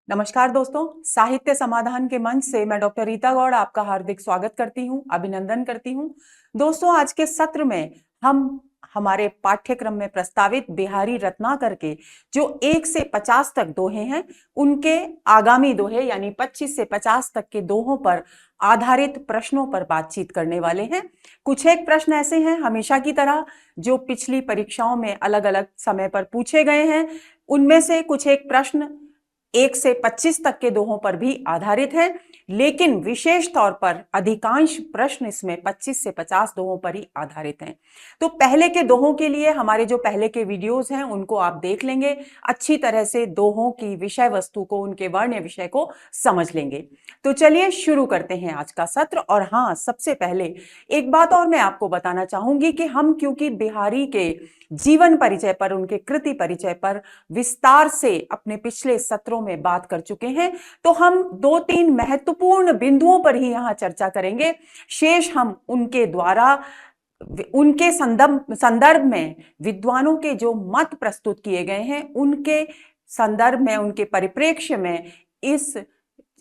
नमस्कार दोस्तों, साहित्य समाधान के मंच से मैं डॉक्टर रीता गौड़ आपका हार्दिक स्वागत करती हूं, अभिनंदन करती हूं। दोस्तों, आज के सत्र में हम हमारे पाठ्यक्रम में प्रस्तावित बिहारी रत्नाकर के जो 1 से 50 तक दोहे हैं, उनके आगामी दोहे यानी 25 से 50 तक के दोहों पर आधारित प्रश्नों पर बातचीत करने वाले हैं। कुछ एक प्रश्न ऐसे हैं हमेशा की तरह जो पिछली परीक्षाओं में अलग अलग समय पर पूछे गए हैं। उनमें से कुछ एक प्रश्न 1 से 25 तक के दोहों पर भी आधारित है, लेकिन विशेष तौर पर अधिकांश प्रश्न इसमें 25 से 50 दोहों पर ही आधारित हैं। तो पहले के दोहों के लिए हमारे जो पहले के वीडियोस हैं उनको आप देख लेंगे, अच्छी तरह से दोहों की विषय वस्तु को, उनके वर्ण विषय को समझ लेंगे। तो चलिए शुरू करते हैं आज का सत्र। और हाँ, सबसे पहले एक बात और मैं आपको बताना चाहूंगी कि हम क्योंकि बिहारी के जीवन परिचय पर, उनके कृति परिचय पर विस्तार से अपने पिछले सत्रों में बात कर चुके हैं, तो हम 2-3 महत्वपूर्ण बिंदुओं पर ही यहां चर्चा करेंगे। शेष हम उनके द्वारा, उनके संदर्भ में विद्वानों के जो मत प्रस्तुत किए गए हैं, उनके संदर्भ में, उनके परिप्रेक्ष्य में इस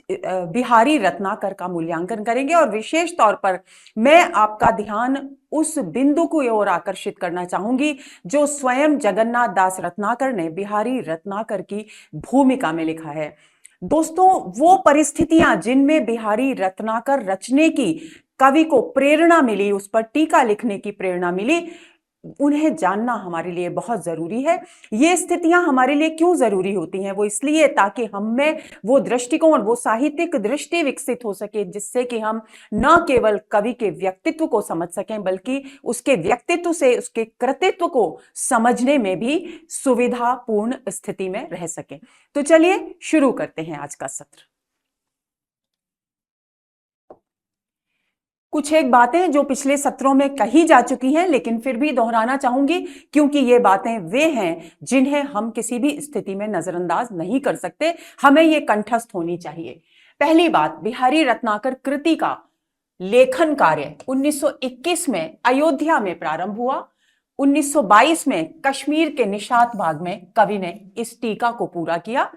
बिहारी रत्नाकर का मूल्यांकन करेंगे। और विशेष तौर पर मैं आपका ध्यान उस बिंदु की ओर आकर्षित करना चाहूंगी जो स्वयं जगन्नाथ दास रत्नाकर ने बिहारी रत्नाकर की भूमिका में लिखा है। दोस्तों, वो परिस्थितियां जिनमें बिहारी रत्नाकर रचने की कवि को प्रेरणा मिली, उस पर टीका लिखने की प्रेरणा मिली, उन्हें जानना हमारे लिए बहुत जरूरी है। ये स्थितियां हमारे लिए क्यों जरूरी होती हैं? वो इसलिए ताकि हम में वो दृष्टिकोण, वो साहित्यिक दृष्टि विकसित हो सके, जिससे कि हम न केवल कवि के व्यक्तित्व को समझ सकें, बल्कि उसके व्यक्तित्व से उसके कृतित्व को समझने में भी सुविधापूर्ण स्थिति में रह सकें। तो चलिए शुरू करते हैं आज का सत्र। कुछ एक बातें जो पिछले सत्रों में कही जा चुकी हैं, लेकिन फिर भी दोहराना चाहूंगी, क्योंकि ये बातें वे हैं जिन्हें हम किसी भी स्थिति में नजरअंदाज नहीं कर सकते, हमें ये कंठस्थ होनी चाहिए। पहली बात, बिहारी रत्नाकर कृति का लेखन कार्य 1921 में अयोध्या में प्रारंभ हुआ। 1922 में कश्मीर के निशात बाग में कवि ने इस टीका को पूरा किया।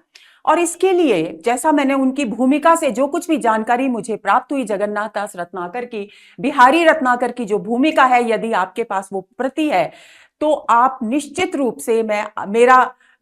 और इसके लिए, जैसा मैंने उनकी भूमिका से जो कुछ भी जानकारी मुझे प्राप्त हुई, जगन्नाथ दास रत्नाकर की, बिहारी रत्नाकर की जो भूमिका है, यदि आपके पास वो प्रति है तो आप निश्चित रूप से,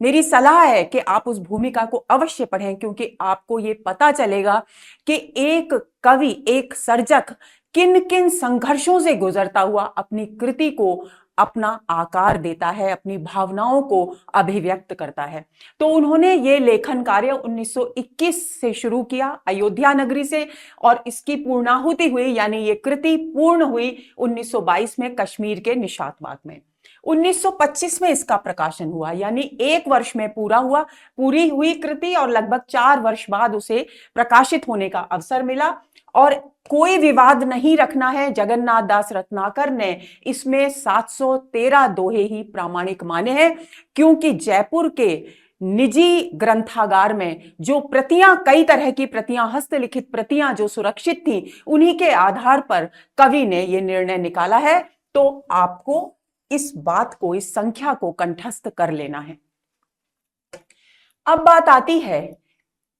मेरी सलाह है कि आप उस भूमिका को अवश्य पढ़ें, क्योंकि आपको ये पता चलेगा कि एक कवि, एक सर्जक किन किन संघर्षों से गुजरता हुआ अपनी कृति को अपना आकार देता है, अपनी भावनाओं को अभिव्यक्त करता है। तो उन्होंने ये लेखन कार्य 1921 से शुरू किया, अयोध्या नगरी से, और इसकी पूर्णाहुति हुई, यानी ये कृति पूर्ण हुई 1922 में कश्मीर के निशात बाग में। 1925 में इसका प्रकाशन हुआ, यानी 1 वर्ष में पूरी हुई कृति, और लगभग 4 वर्ष बाद उसे प्रकाशित होने का अवसर मिला। और कोई विवाद नहीं रखना है, जगन्नाथ दास रत्नाकर ने इसमें 713 दोहे ही प्रामाणिक माने हैं, क्योंकि जयपुर के निजी ग्रंथागार में जो प्रतियां, कई तरह की प्रतियां, हस्तलिखित प्रतियां जो सुरक्षित थी, उन्हीं के आधार पर कवि ने यह निर्णय निकाला है। तो आपको इस बात को, इस संख्या को कंठस्थ कर लेना है। अब बात आती है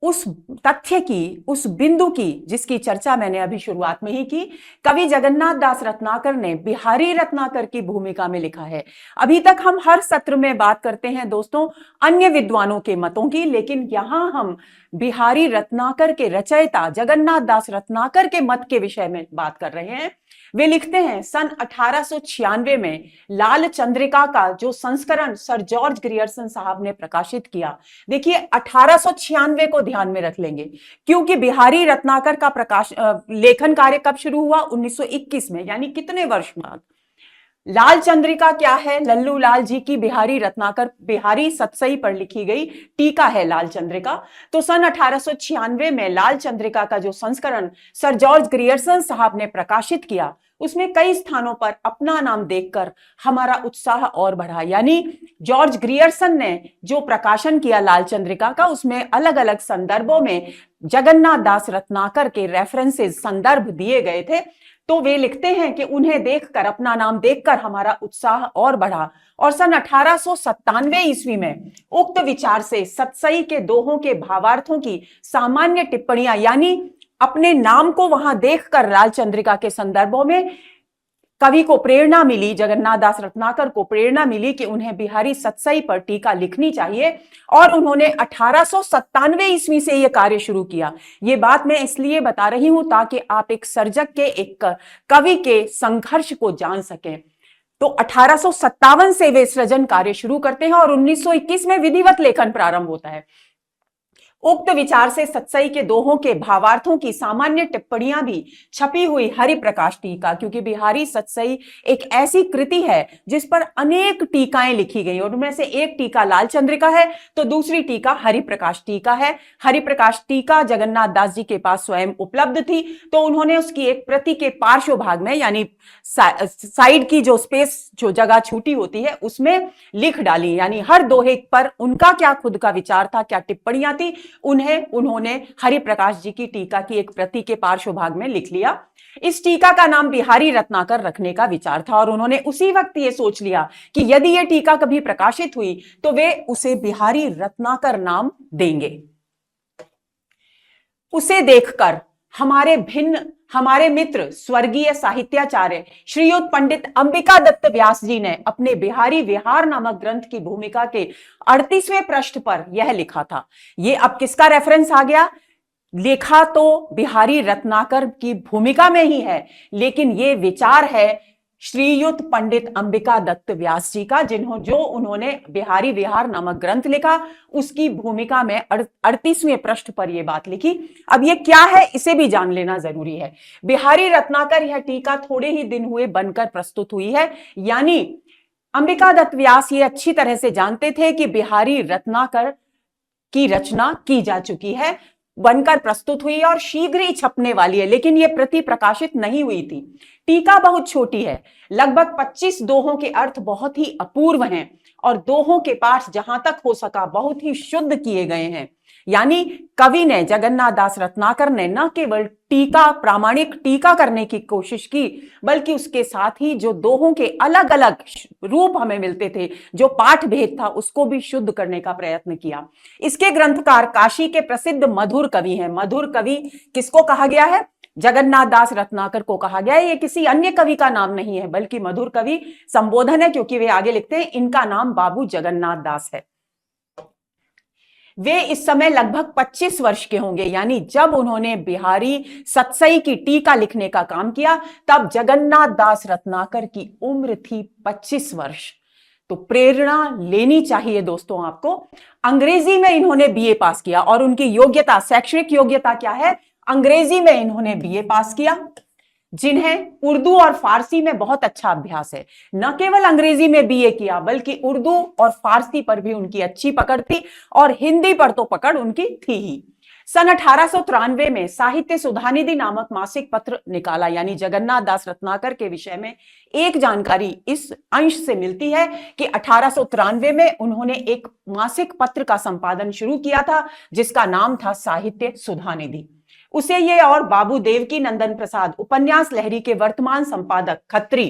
उस तथ्य की, उस बिंदु की, जिसकी चर्चा मैंने अभी शुरुआत में ही की। कवि जगन्नाथ दास रत्नाकर ने बिहारी रत्नाकर की भूमिका में लिखा है। अभी तक हम हर सत्र में बात करते हैं दोस्तों अन्य विद्वानों के मतों की, लेकिन यहां हम बिहारी रत्नाकर के रचयिता जगन्नाथ दास रत्नाकर के मत के विषय में बात कर रहे हैं। वे लिखते हैं, सन 1896 में लाल चंद्रिका का जो संस्करण सर जॉर्ज ग्रियर्सन साहब ने प्रकाशित किया। देखिए, 1896 को ध्यान में रख लेंगे, क्योंकि बिहारी रत्नाकर का लेखन कार्य कब शुरू हुआ? 1921 में, यानी कितने वर्ष बाद। लाल चंद्रिका क्या है? लल्लू लाल जी की बिहारी रत्नाकर, बिहारी सतसई पर लिखी गई टीका है लाल चंद्रिका। तो सन 1896 में लाल चंद्रिका का जो संस्करण सर जॉर्ज ग्रियर्सन साहब ने प्रकाशित किया, उसमें कई स्थानों पर अपना नाम देखकर हमारा उत्साह और बढ़ा। यानी जॉर्ज ग्रियर्सन ने जो प्रकाशन किया लाल चंद्रिका का, उसमें अलग अलग संदर्भों में जगन्नाथ दास रत्नाकर के रेफरेंसेस, संदर्भ दिए गए थे। तो वे लिखते हैं कि उन्हें देखकर, अपना नाम देखकर हमारा उत्साह और बढ़ा और सन 1897 ईस्वी में उक्त विचार से सतसई के दोहों के भावार्थों की सामान्य टिप्पणियां, यानी अपने नाम को वहां देखकर लाल चंद्रिका के संदर्भों में कवि को प्रेरणा मिली, जगन्नाथ दास रत्नाकर को प्रेरणा मिली कि उन्हें बिहारी सतसई पर टीका लिखनी चाहिए और उन्होंने 1897 ईस्वी से यह कार्य शुरू किया। यह बात मैं इसलिए बता रही हूं ताकि आप एक सर्जक के, एक कवि के संघर्ष को जान सकें। तो 1857 से वे सृजन कार्य शुरू करते हैं और 1921 में विधिवत लेखन प्रारंभ होता है। उक्त विचार से सतसई के दोहों के भावार्थों की सामान्य टिप्पणियां भी छपी हुई हरिप्रकाश टीका, क्योंकि बिहारी सतसई एक ऐसी कृति है जिस पर अनेक टीकाएं लिखी गई और उनमें से एक टीका लाल चंद्रिका है तो दूसरी टीका हरिप्रकाश टीका है। हरिप्रकाश टीका जगन्नाथ दास जी के पास स्वयं उपलब्ध थी, तो उन्होंने उसकी एक प्रति के पार्श्व भाग में, यानी साइड की जो स्पेस, जो जगह छूटी होती है, उसमें लिख डाली। यानी हर दोहे पर उनका क्या खुद का विचार था, क्या टिप्पणियां थी, उन्होंने हरिप्रकाश जी की टीका की एक प्रति के पार्श्व भाग में लिख लिया। इस टीका का नाम बिहारी रत्नाकर रखने का विचार था और उन्होंने उसी वक्त यह सोच लिया कि यदि यह टीका कभी प्रकाशित हुई तो वे उसे बिहारी रत्नाकर नाम देंगे। उसे देखकर हमारे मित्र स्वर्गीय साहित्याचार्य श्रीयुत पंडित अंबिका दत्त व्यास जी ने अपने बिहारी विहार नामक ग्रंथ की भूमिका के 38वें पृष्ठ पर यह लिखा था। ये अब किसका रेफरेंस आ गया? लिखा तो बिहारी रत्नाकर की भूमिका में ही है, लेकिन ये विचार है श्रीयुत पंडित अंबिका दत्त व्यास जी का, जो उन्होंने बिहारी विहार नामक ग्रंथ लिखा, उसकी भूमिका में 38वें पृष्ठ पर यह बात लिखी। अब यह क्या है इसे भी जान लेना जरूरी है। बिहारी रत्नाकर यह टीका थोड़े ही दिन हुए बनकर प्रस्तुत हुई है, यानी अंबिका दत्त व्यास ये अच्छी तरह से जानते थे कि बिहारी रत्नाकर की रचना की जा चुकी है, बनकर प्रस्तुत हुई और शीघ्र ही छपने वाली है, लेकिन यह प्रति प्रकाशित नहीं हुई थी। टीका बहुत छोटी है, लगभग 25 दोहों के अर्थ बहुत ही अपूर्व हैं और दोहों के पाठ जहां तक हो सका बहुत ही शुद्ध किए गए हैं। यानी कवि ने, जगन्नाथ दास रत्नाकर ने, न केवल टीका, प्रामाणिक टीका करने की कोशिश की, बल्कि उसके साथ ही जो दोहों के अलग अलग रूप हमें मिलते थे, जो पाठ भेद था, उसको भी शुद्ध करने का प्रयत्न किया। इसके ग्रंथकार काशी के प्रसिद्ध मधुर कवि हैं। मधुर कवि किसको कहा गया है? जगन्नाथ दास रत्नाकर को कहा गया है। ये किसी अन्य कवि का नाम नहीं है, बल्कि मधुर कवि संबोधन है, क्योंकि वे आगे लिखते हैं इनका नाम बाबू जगन्नाथ दास है। वे इस समय लगभग 25 वर्ष के होंगे, यानी जब उन्होंने बिहारी सतसई की टीका लिखने का काम किया तब जगन्नाथ दास रत्नाकर की उम्र थी 25 वर्ष। तो प्रेरणा लेनी चाहिए दोस्तों आपको। अंग्रेजी में इन्होंने बीए पास किया और उनकी योग्यता, शैक्षणिक योग्यता क्या है? अंग्रेजी में इन्होंने बीए पास किया, जिन्हें उर्दू और फारसी में बहुत अच्छा अभ्यास है। न केवल अंग्रेजी में बीए किया, बल्कि उर्दू और फारसी पर भी उनकी अच्छी पकड़ थी और हिंदी पर तो पकड़ उनकी थी ही। सन 1893 में साहित्य सुधानिधि नामक मासिक पत्र निकाला, यानी जगन्नाथ दास रत्नाकर के विषय में एक जानकारी इस अंश से मिलती है कि 1893 में उन्होंने एक मासिक पत्र का संपादन शुरू किया था जिसका नाम था साहित्य सुधानिधि। उसे ये और बाबू देवकी नंदन प्रसाद, उपन्यास लहरी के वर्तमान संपादक खत्री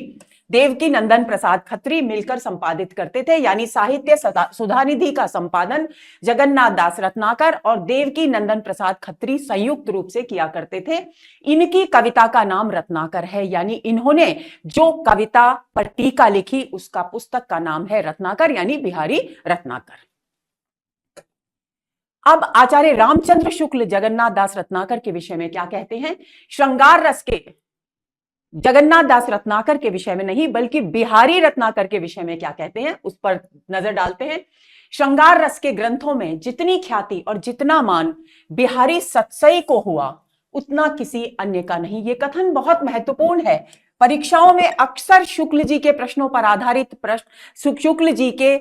देवकी नंदन प्रसाद खत्री मिलकर संपादित करते थे। यानी साहित्य सुधानिधि का संपादन जगन्नाथ दास रत्नाकर और देवकी नंदन प्रसाद खत्री संयुक्त रूप से किया करते थे। इनकी कविता का नाम रत्नाकर है, यानी इन्होंने जो कविता पर टीका लिखी उसका पुस्तक का नाम है रत्नाकर, यानी बिहारी रत्नाकर। अब आचार्य रामचंद्र शुक्ल जगन्नाथ दास रत्नाकर के विषय में क्या कहते हैं? श्रृंगार रस के, जगन्नाथ दास रत्नाकर के विषय में नहीं बल्कि बिहारी रत्नाकर के विषय में क्या कहते हैं उस पर नजर डालते हैं। श्रृंगार रस के ग्रंथों में जितनी ख्याति और जितना मान बिहारी सतसई को हुआ उतना किसी अन्य का नहीं। ये कथन बहुत महत्वपूर्ण है। परीक्षाओं में अक्सर शुक्ल जी के प्रश्नों पर आधारित प्रश्न, शुक्ल जी के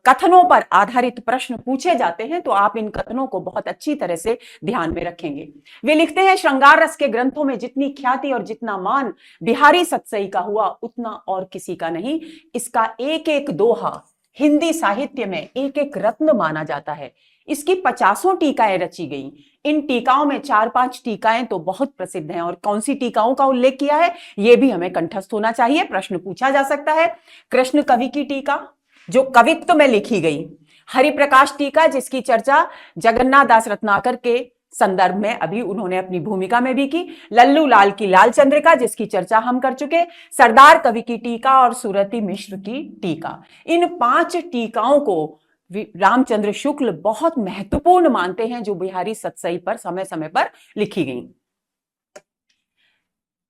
कथनों पर आधारित प्रश्न पूछे जाते हैं, तो आप इन कथनों को बहुत अच्छी तरह से ध्यान में रखेंगे। वे लिखते हैं, श्रृंगार रस के ग्रंथों में जितनी ख्याति और जितना मान बिहारी सतसई का हुआ उतना और किसी का नहीं। इसका एक एक दोहा हिंदी साहित्य में एक एक रत्न माना जाता है। इसकी 50 टीकाएं रची गई। इन टीकाओं में 4-5 टीकाएं तो बहुत प्रसिद्ध हैं, और कौन सी टीकाओं का उल्लेख किया है यह भी हमें कंठस्थ होना चाहिए, प्रश्न पूछा जा सकता है। कृष्ण कवि की टीका जो कवित्व में लिखी गई, हरिप्रकाश टीका जिसकी चर्चा जगन्नाथ दास रत्नाकर के संदर्भ में अभी उन्होंने अपनी भूमिका में भी की, लल्लू लाल की लाल चंद्रिका जिसकी चर्चा हम कर चुके, सरदार कवि की टीका और सुरती मिश्र की टीका। इन 5 टीकाओं को रामचंद्र शुक्ल बहुत महत्वपूर्ण मानते हैं, जो बिहारी सतसई पर समय समय पर लिखी गई।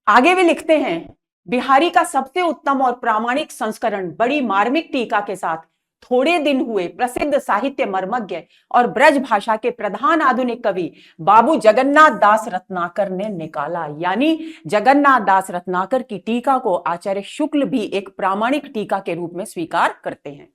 आगे वे लिखते हैं, बिहारी का सबसे उत्तम और प्रामाणिक संस्करण बड़ी मार्मिक टीका के साथ थोड़े दिन हुए प्रसिद्ध साहित्य मर्मज्ञ और ब्रज भाषा के प्रधान आधुनिक कवि बाबू जगन्नाथ दास रत्नाकर ने निकाला। यानी जगन्नाथ दास रत्नाकर की टीका को आचार्य शुक्ल भी एक प्रामाणिक टीका के रूप में स्वीकार करते हैं।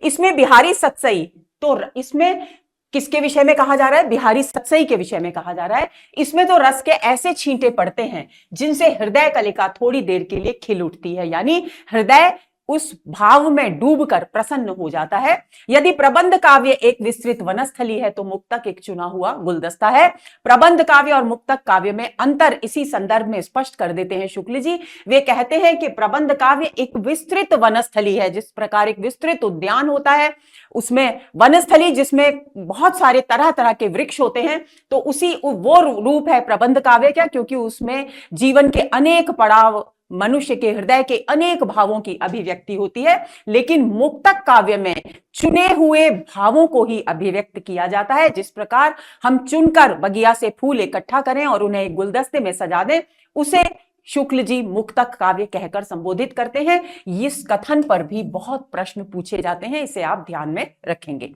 इसमें बिहारी सतसई, तो इसमें किसके विषय में कहा जा रहा है? बिहारी सतसई के विषय में कहा जा रहा है। इसमें तो रस के ऐसे छींटे पड़ते हैं जिनसे हृदय कलिका थोड़ी देर के लिए खिल उठती है, यानी हृदय उस भाव में डूबकर प्रसन्न हो जाता है। यदि प्रबंध काव्य एक विस्तृत वनस्थली है तो मुक्तक एक चुना हुआ गुलदस्ता है। प्रबंध काव्य और मुक्तक काव्य में अंतर इसी संदर्भ में स्पष्ट कर देते हैं शुक्ल जी। वे कहते हैं कि प्रबंध काव्य एक विस्तृत वनस्थली है, जिस प्रकार एक विस्तृत उद्यान होता है उसमें वनस्थली जिसमें बहुत सारे तरह तरह के वृक्ष होते हैं, तो उसी वो रूप है प्रबंध काव्य का, क्योंकि उसमें जीवन के अनेक पड़ाव, मनुष्य के हृदय के अनेक भावों की अभिव्यक्ति होती है। लेकिन मुक्तक काव्य में चुने हुए भावों को ही अभिव्यक्त किया जाता है। जिस प्रकार हम चुनकर बगिया से फूल इकट्ठा करें और उन्हें एक गुलदस्ते में सजा दें, उसे शुक्ल जी मुक्तक काव्य कहकर संबोधित करते हैं। इस कथन पर भी बहुत प्रश्न पूछे जाते हैं, इसे आप ध्यान में रखेंगे।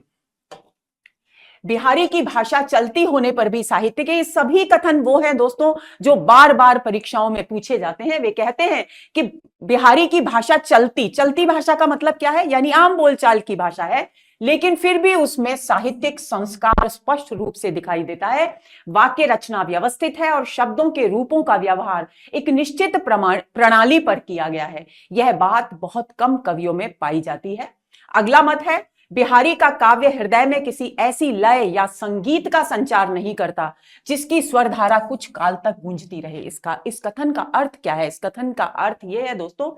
बिहारी की भाषा चलती होने पर भी साहित्य के सभी कथन वो हैं दोस्तों जो बार बार परीक्षाओं में पूछे जाते हैं। वे कहते हैं कि बिहारी की भाषा चलती भाषा का मतलब क्या है? यानी आम बोलचाल की भाषा है, लेकिन फिर भी उसमें साहित्यिक संस्कार स्पष्ट रूप से दिखाई देता है। वाक्य रचना व्यवस्थित है और शब्दों के रूपों का व्यवहार एक निश्चित प्रणाली पर किया गया है। यह बात बहुत कम कवियों में पाई जाती है। अगला मत है, बिहारी का काव्य हृदय में किसी ऐसी लय या संगीत का संचार नहीं करता जिसकी स्वरधारा कुछ काल तक गूंजती रहे। इस कथन का अर्थ क्या है? इस कथन का अर्थ यह है दोस्तों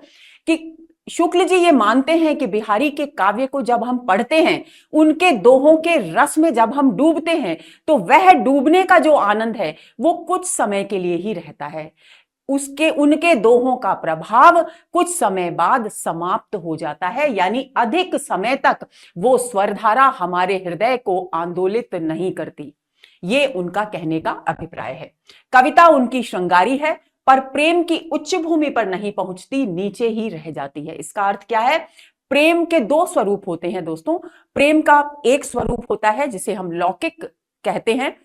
कि शुक्ल जी ये मानते हैं कि बिहारी के काव्य को जब हम पढ़ते हैं, उनके दोहों के रस में जब हम डूबते हैं, तो वह डूबने का जो आनंद है वो कुछ समय के लिए ही रहता है। उनके दोहों का प्रभाव कुछ समय बाद समाप्त हो जाता है, यानी अधिक समय तक वो स्वरधारा हमारे हृदय को आंदोलित नहीं करती। ये उनका कहने का अभिप्राय है। कविता उनकी श्रृंगारी है, पर प्रेम की उच्च भूमि पर नहीं पहुंचती, नीचे ही रह जाती है। इसका अर्थ क्या है? प्रेम के 2 स्वरूप होते हैं दोस्तों। प्रेम का एक स्वरूप होता है जिसे हम लौकिक कहते हैं,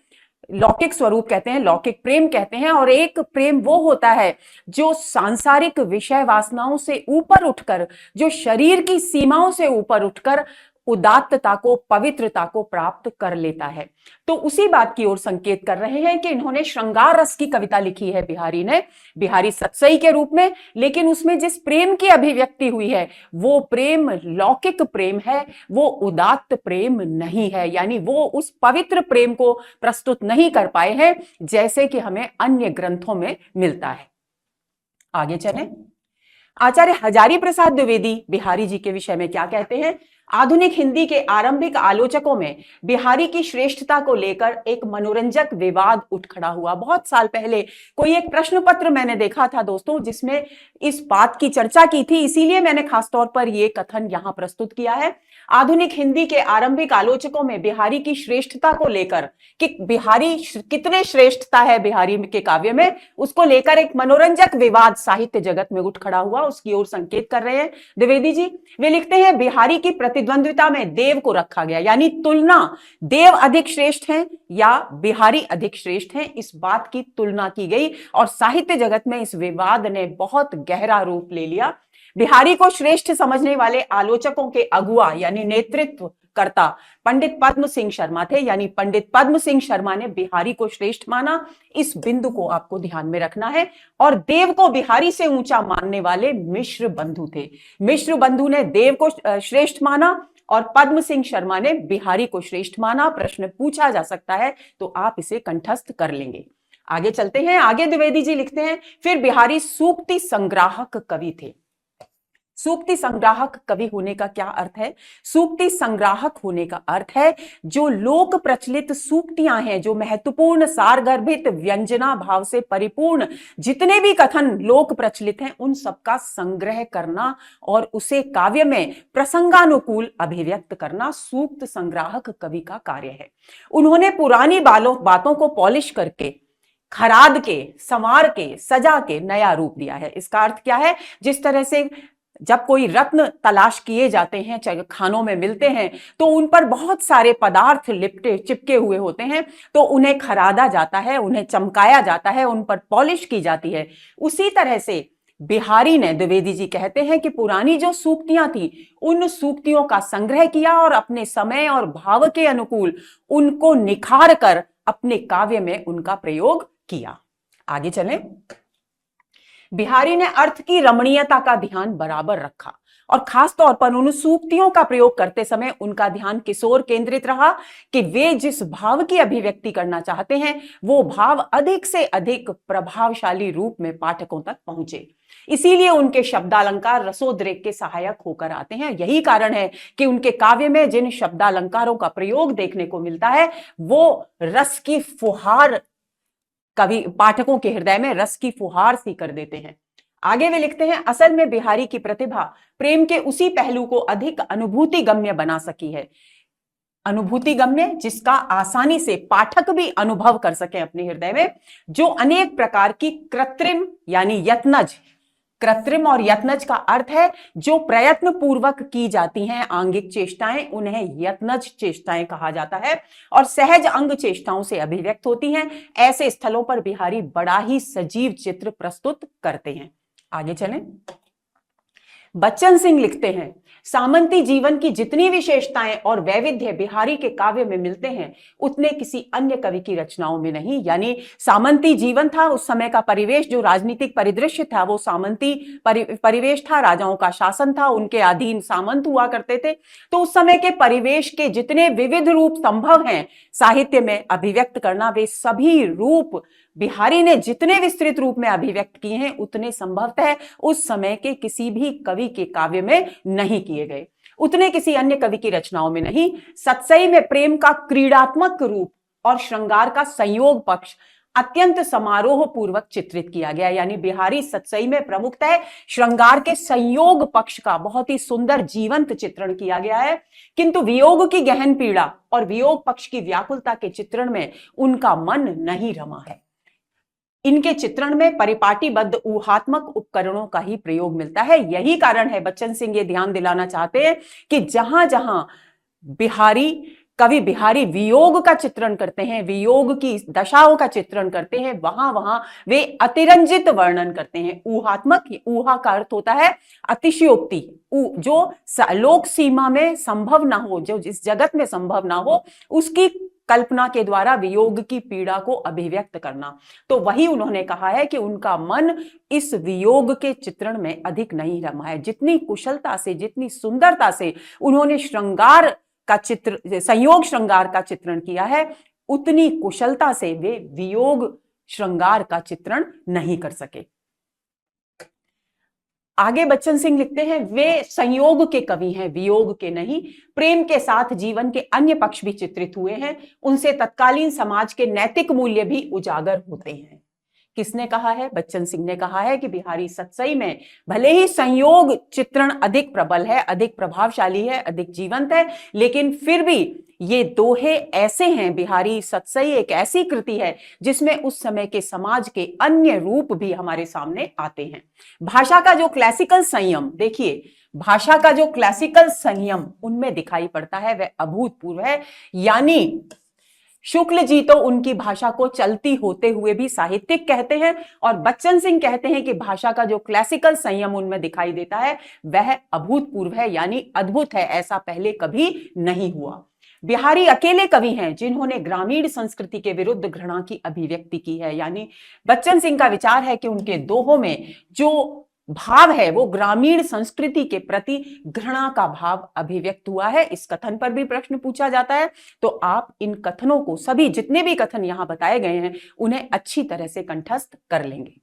लौकिक स्वरूप कहते हैं, लौकिक प्रेम कहते हैं, और एक प्रेम वो होता है जो सांसारिक विषय वासनाओं से ऊपर उठकर, जो शरीर की सीमाओं से ऊपर उठकर उदात्तता को, पवित्रता को प्राप्त कर लेता है। तो उसी बात की ओर संकेत कर रहे हैं कि इन्होंने श्रृंगार रस की कविता लिखी है बिहारी ने, बिहारी सतसई के रूप में, लेकिन उसमें जिस प्रेम की अभिव्यक्ति हुई है वो प्रेम लौकिक प्रेम है, वो उदात्त प्रेम नहीं है। यानी वो उस पवित्र प्रेम को प्रस्तुत नहीं कर पाए हैं जैसे कि हमें अन्य ग्रंथों में मिलता है। आगे चलें। आचार्य हजारी प्रसाद द्विवेदी बिहारी जी के विषय में क्या कहते हैं? आधुनिक हिंदी के आरंभिक आलोचकों में बिहारी की श्रेष्ठता को लेकर एक मनोरंजक विवाद उठ खड़ा हुआ। बहुत साल पहले कोई एक प्रश्न पत्र मैंने देखा था दोस्तों जिसमें इस बात की चर्चा की थी, इसीलिए मैंने खासतौर पर यह कथन यहां प्रस्तुत किया है। आधुनिक हिंदी के आरंभिक आलोचकों में बिहारी की श्रेष्ठता को लेकर कि बिहारी कितने श्रेष्ठता है बिहारी के काव्य में, उसको लेकर एक मनोरंजक विवाद साहित्य जगत में उठ खड़ा हुआ, उसकी ओर संकेत कर रहे हैं द्विवेदी जी। वे लिखते हैं, बिहारी की प्रतिद्वंद्विता में देव को रखा गया, यानी तुलना, देव अधिक श्रेष्ठ हैं या बिहारी अधिक श्रेष्ठ हैं, इस बात की तुलना की गई और साहित्य जगत में इस विवाद ने बहुत गहरा रूप ले लिया। बिहारी को श्रेष्ठ समझने वाले आलोचकों के अगुआ यानी नेतृत्व करता पंडित पद्म सिंह शर्मा थे, यानी पंडित पद्म सिंह शर्मा ने बिहारी को श्रेष्ठ माना। इस बिंदु को आपको ध्यान में रखना है। और देव को बिहारी से ऊंचा मानने वाले मिश्र बंधु थे। मिश्र बंधु ने देव को श्रेष्ठ माना और पद्म सिंह शर्मा ने बिहारी को श्रेष्ठ माना। प्रश्न पूछा जा सकता है तो आप इसे कंठस्थ कर लेंगे। आगे चलते हैं। आगे द्विवेदी जी लिखते हैं, फिर बिहारी सूक्ति संग्राहक कवि थे। सूक्ति संग्राहक कवि होने का क्या अर्थ है? सूक्ति संग्राहक होने का अर्थ है जो लोक प्रचलित सूक्तियां हैं, जो महत्वपूर्ण सारगर्भित व्यंजना भाव से परिपूर्ण जितने भी कथन लोक प्रचलित हैं उन सबका संग्रह करना और उसे काव्य में प्रसंगानुकूल अभिव्यक्त करना सूक्त संग्राहक कवि का कार्य है। उन्होंने पुरानी बातों को पॉलिश करके, खराद के, संवार के, सजा के नया रूप दिया है। इसका अर्थ क्या है? जिस तरह से जब कोई रत्न तलाश किए जाते हैं, चाहे खानों में मिलते हैं, तो उन पर बहुत सारे पदार्थ लिपटे चिपके हुए होते हैं, तो उन्हें खरादा जाता है, उन्हें चमकाया जाता है, उन पर पॉलिश की जाती है। उसी तरह से बिहारी ने, द्विवेदी जी कहते हैं कि पुरानी जो सूक्तियां थी उन सूक्तियों का संग्रह किया और अपने समय और भाव के अनुकूल उनको निखार कर अपने काव्य में उनका प्रयोग किया। आगे चलें। बिहारी ने अर्थ की रमणीयता का ध्यान बराबर रखा और खास तौर पर उन सूक्तियों का प्रयोग करते समय उनका ध्यान किस ओर केंद्रित रहा कि वे जिस भाव की अभिव्यक्ति करना चाहते हैं वो भाव अधिक से अधिक प्रभावशाली रूप में पाठकों तक पहुंचे। इसीलिए उनके शब्दालंकार रसोद्रेक के सहायक होकर आते हैं। यही कारण है कि उनके काव्य में जिन शब्दालंकारों का प्रयोग देखने को मिलता है वो रस की फुहार, कवि पाठकों के हृदय में रस की फुहार सी कर देते हैं। आगे वे लिखते हैं, असल में बिहारी की प्रतिभा प्रेम के उसी पहलू को अधिक अनुभूति गम्य बना सकी है। अनुभूति गम्य जिसका आसानी से पाठक भी अनुभव कर सके अपने हृदय में, जो अनेक प्रकार की कृत्रिम यानी यत्नज, कृत्रिम और यत्नज का अर्थ है जो प्रयत्न पूर्वक की जाती हैं आंगिक चेष्टाएं, उन्हें यत्नज चेष्टाएं कहा जाता है और सहज अंग चेष्टाओं से अभिव्यक्त होती हैं। ऐसे स्थलों पर बिहारी बड़ा ही सजीव चित्र प्रस्तुत करते हैं। आगे चलें। बच्चन सिंह लिखते हैं, सामंती जीवन की जितनी विशेषताएं और वैविध्य बिहारी के काव्य में मिलते हैं उतने किसी अन्य कवि की रचनाओं में नहीं। यानी सामंती जीवन था, उस समय का परिवेश, जो राजनीतिक परिदृश्य था वो सामंती परिवेश था, राजाओं का शासन था, उनके अधीन सामंत हुआ करते थे। तो उस समय के परिवेश के जितने विविध रूप संभव हैं साहित्य में अभिव्यक्त करना, वे सभी रूप बिहारी ने जितने विस्तृत रूप में अभिव्यक्त किए हैं उतने संभवतः उस समय के किसी भी कवि के काव्य में नहीं किए गए, उतने किसी अन्य कवि की रचनाओं में नहीं। सत्सई में प्रेम का क्रीड़ात्मक रूप और श्रृंगार का संयोग पक्ष अत्यंत समारोह पूर्वक चित्रित किया गया। यानी बिहारी सत्सई में प्रमुखतः श्रृंगार के संयोग पक्ष का बहुत ही सुंदर जीवंत चित्रण किया गया है, किंतु वियोग की गहन पीड़ा और वियोग पक्ष की व्याकुलता के चित्रण में उनका मन नहीं रमा है। इनके चित्रण में परिपाटीबद्ध ऊहात्मक उपकरणों का ही प्रयोग मिलता है। यही कारण है, बच्चन सिंह ये ध्यान दिलाना चाहते हैं कि जहां जहां कवि बिहारी वियोग का चित्रण करते हैं, वियोग की दशाओं का चित्रण करते हैं, वहां वहां वे अतिरंजित वर्णन करते हैं। ऊहात्मक, ऊहा का अर्थ होता है अतिशयोक्ति, जो लोक सीमा में संभव ना हो, जो इस जगत में संभव ना हो, उसकी कल्पना के द्वारा वियोग की पीड़ा को अभिव्यक्त करना। तो वही उन्होंने कहा है कि उनका मन इस वियोग के चित्रण में अधिक नहीं रमा है। जितनी कुशलता से, जितनी सुंदरता से उन्होंने श्रृंगार का चित्र, संयोग श्रृंगार का चित्रण किया है, उतनी कुशलता से वे वियोग श्रृंगार का चित्रण नहीं कर सके। आगे बच्चन सिंह लिखते हैं, वे संयोग के कवि हैं, वियोग के नहीं। प्रेम के साथ जीवन के अन्य पक्ष भी चित्रित हुए हैं, उनसे तत्कालीन समाज के नैतिक मूल्य भी उजागर होते हैं। किसने कहा है? बच्चन सिंह ने कहा है कि बिहारी सत्सई में भले ही संयोग चित्रण अधिक प्रबल है, अधिक प्रभावशाली है, अधिक जीवंत है, लेकिन फिर भी ये दोहे ऐसे हैं, बिहारी सत्सई एक ऐसी कृति है जिसमें उस समय के समाज के अन्य रूप भी हमारे सामने आते हैं। भाषा का जो क्लासिकल संयम, देखिए भाषा का जो क्लासिकल संयम उनमें दिखाई पड़ता है वह अभूतपूर्व है। यानी शुक्ल जी तो उनकी भाषा को चलती होते हुए भी साहित्यिक कहते हैं और बच्चन सिंह कहते हैं कि भाषा का जो क्लासिकल संयम उनमें दिखाई देता है वह अभूतपूर्व है, यानी अद्भुत है, ऐसा पहले कभी नहीं हुआ। बिहारी अकेले कवि हैं जिन्होंने ग्रामीण संस्कृति के विरुद्ध घृणा की अभिव्यक्ति की है। यानी बच्चन सिंह का विचार है कि उनके दोहों में जो भाव है वो ग्रामीण संस्कृति के प्रति घृणा का भाव अभिव्यक्त हुआ है। इस कथन पर भी प्रश्न पूछा जाता है, तो आप इन कथनों को, सभी जितने भी कथन यहां बताए गए हैं, उन्हें अच्छी तरह से कंठस्थ कर लेंगे।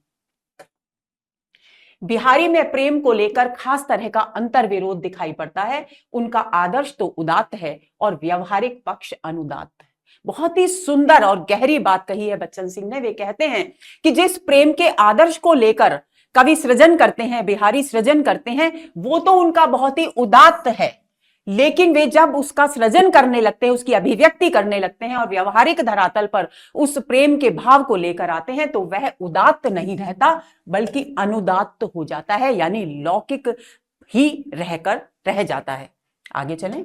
बिहारी में प्रेम को लेकर खास तरह का अंतर विरोध दिखाई पड़ता है। उनका आदर्श तो उदात्त है और व्यवहारिक पक्ष अनुदात्त है। बहुत ही सुंदर और गहरी बात कही है बच्चन सिंह ने। वे कहते हैं कि जिस प्रेम के आदर्श को लेकर कवि सृजन करते हैं, बिहारी सृजन करते हैं, वो तो उनका बहुत ही उदात्त है, लेकिन वे जब उसका सृजन करने लगते हैं, उसकी अभिव्यक्ति करने लगते हैं और व्यवहारिक धरातल पर उस प्रेम के भाव को लेकर आते हैं, तो वह उदात्त नहीं रहता बल्कि अनुदात्त हो जाता है, यानी लौकिक ही रहकर रह जाता है। आगे चलें।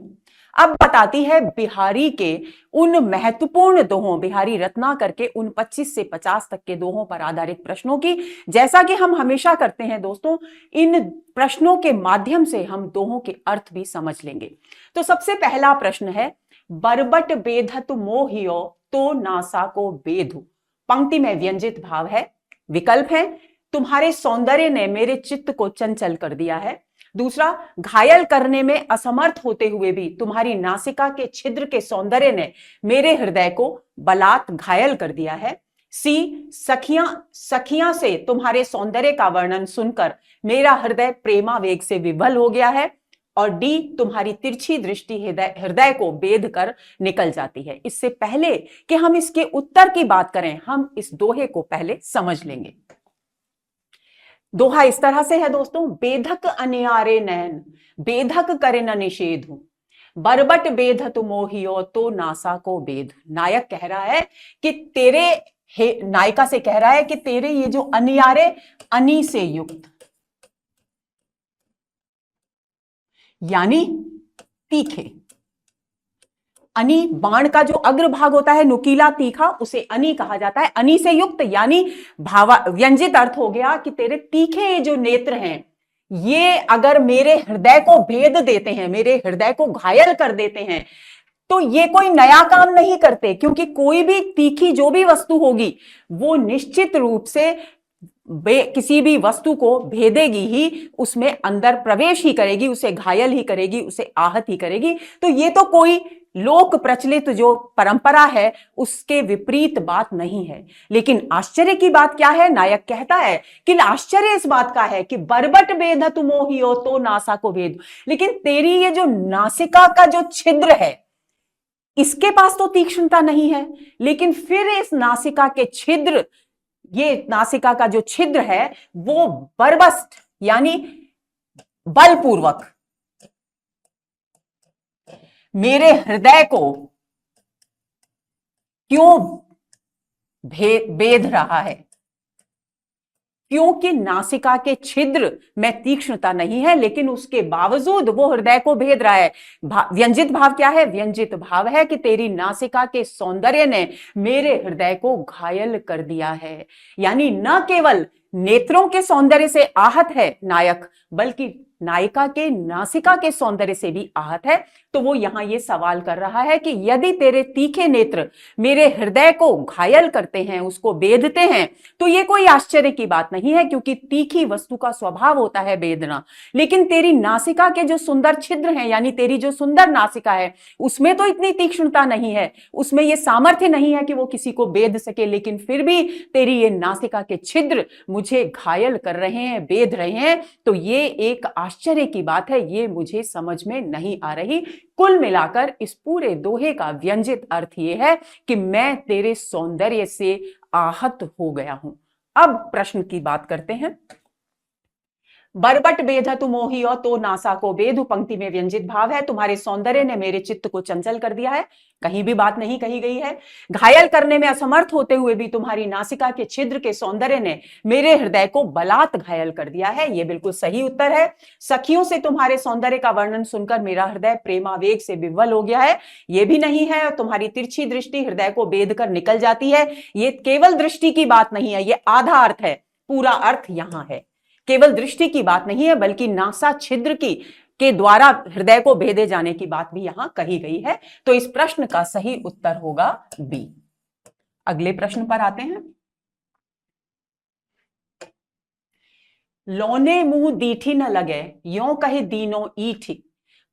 अब बताती है बिहारी के उन महत्वपूर्ण दोहों, बिहारी रत्नाकर के उन 25 से 50 तक के दोहों पर आधारित प्रश्नों की। जैसा कि हम हमेशा करते हैं दोस्तों, इन प्रश्नों के माध्यम से हम दोहों के अर्थ भी समझ लेंगे। तो सबसे पहला प्रश्न है, बरबट बेधत मोहियो तो नासा को बेधु। पंक्ति में व्यंजित भाव है। विकल्प है, तुम्हारे सौंदर्य ने मेरे चित्त को चंचल कर दिया है। दूसरा, घायल करने में असमर्थ होते हुए भी तुम्हारी नासिका के छिद्र के सौंदर्य ने मेरे हृदय को बलात् घायल कर दिया है। सी, सखियां से तुम्हारे सौंदर्य का वर्णन सुनकर मेरा हृदय प्रेमावेग से विभल हो गया है। और डी, तुम्हारी तिरछी दृष्टि हृदय को बेध कर निकल जाती है। इससे पहले कि हम इसके उत्तर की बात करें, हम इस दोहे को पहले समझ लेंगे। दोहा इस तरह से है दोस्तों, बेधक अनियारे नैन बेधक करे न निषेधु, बरबट बेधत मोहियो तो नासा को बेध। नायक कह रहा है कि तेरे, नायिका से कह रहा है कि तेरे ये जो अनियारे, अनी से युक्त यानी तीखे, अनी बाण का जो अग्रभाग होता है नुकीला तीखा, उसे अनी कहा जाता है। अनी से युक्त यानी व्यंजित अर्थ हो गया कि तेरे तीखे जो नेत्र हैं, ये अगर मेरे हृदय को भेद देते हैं, मेरे हृदय को घायल कर देते हैं, तो ये कोई नया काम नहीं करते, क्योंकि कोई भी तीखी जो भी वस्तु होगी वो निश्चित रूप से किसी भी वस्तु को भेदेगी ही, उसमें अंदर प्रवेश ही करेगी, उसे घायल ही करेगी, उसे आहत ही करेगी। तो ये तो कोई लोक प्रचलित जो परंपरा है उसके विपरीत बात नहीं है। लेकिन आश्चर्य की बात क्या है? नायक कहता है कि आश्चर्य इस बात का है कि बरबट बेधत मोहियो तो नासा को भेद, लेकिन तेरी ये जो नासिका का जो छिद्र है, इसके पास तो तीक्ष्णता नहीं है, लेकिन फिर इस नासिका के छिद्र, ये नासिका का जो छिद्र है वो बरबस्ट यानी बलपूर्वक मेरे हृदय को क्यों बेध रहा है? क्योंकि नासिका के छिद्र में तीक्ष्णता नहीं है, लेकिन उसके बावजूद वो हृदय को भेद रहा है। व्यंजित भाव क्या है? व्यंजित भाव है कि तेरी नासिका के सौंदर्य ने मेरे हृदय को घायल कर दिया है। यानी न केवल नेत्रों के सौंदर्य से आहत है नायक, बल्कि नायिका के नासिका के सौंदर्य से भी आहत है। तो वो यहां ये सवाल कर रहा है कि यदि तेरे तीखे नेत्र मेरे हृदय को घायल करते हैं, उसको बेधते हैं, तो ये कोई आश्चर्य की बात नहीं है, क्योंकि तीखी वस्तु का स्वभाव होता है बेधना। लेकिन तेरी नासिका के जो सुंदर छिद्र हैं, यानी तेरी जो सुंदर नासिका है, उसमें तो इतनी तीक्ष्णता नहीं है, उसमें ये सामर्थ्य नहीं है कि वो किसी को बेध सके। लेकिन फिर भी तेरी ये नासिका के छिद्र मुझे घायल कर रहे हैं, बेध रहे हैं। तो ये एक आश्चर्य की बात है, ये मुझे समझ में नहीं आ रही। कुल मिलाकर इस पूरे दोहे का व्यंजित अर्थ ये है कि मैं तेरे सौंदर्य से आहत हो गया हूं। अब प्रश्न की बात करते हैं। बरबट बेधतु मोहियो तो नासा को बेधु, पंक्ति में व्यंजित भाव है। तुम्हारे सौंदर्य ने मेरे चित्त को चंचल कर दिया है, कहीं भी बात नहीं कही गई है। घायल करने में असमर्थ होते हुए भी तुम्हारी नासिका के छिद्र के सौंदर्य ने मेरे हृदय को बलात् घायल कर दिया है, यह बिल्कुल सही उत्तर है। सखियों से तुम्हारे सौंदर्य का वर्णन सुनकर मेरा हृदय प्रेमावेग से विह्वल हो गया है, यह भी नहीं है। तुम्हारी तिरछी दृष्टि हृदय को बेध कर निकल जाती है, यह केवल दृष्टि की बात नहीं है, यह आधा अर्थ है, पूरा अर्थ यहां है। केवल दृष्टि की बात नहीं है, बल्कि नासा छिद्र की के द्वारा हृदय को भेदे जाने की बात भी यहां कही गई है। तो इस प्रश्न का सही उत्तर होगा बी। अगले प्रश्न पर आते हैं। लौने मुंह दीठी न लगे, यों कहे दीनो ईठी।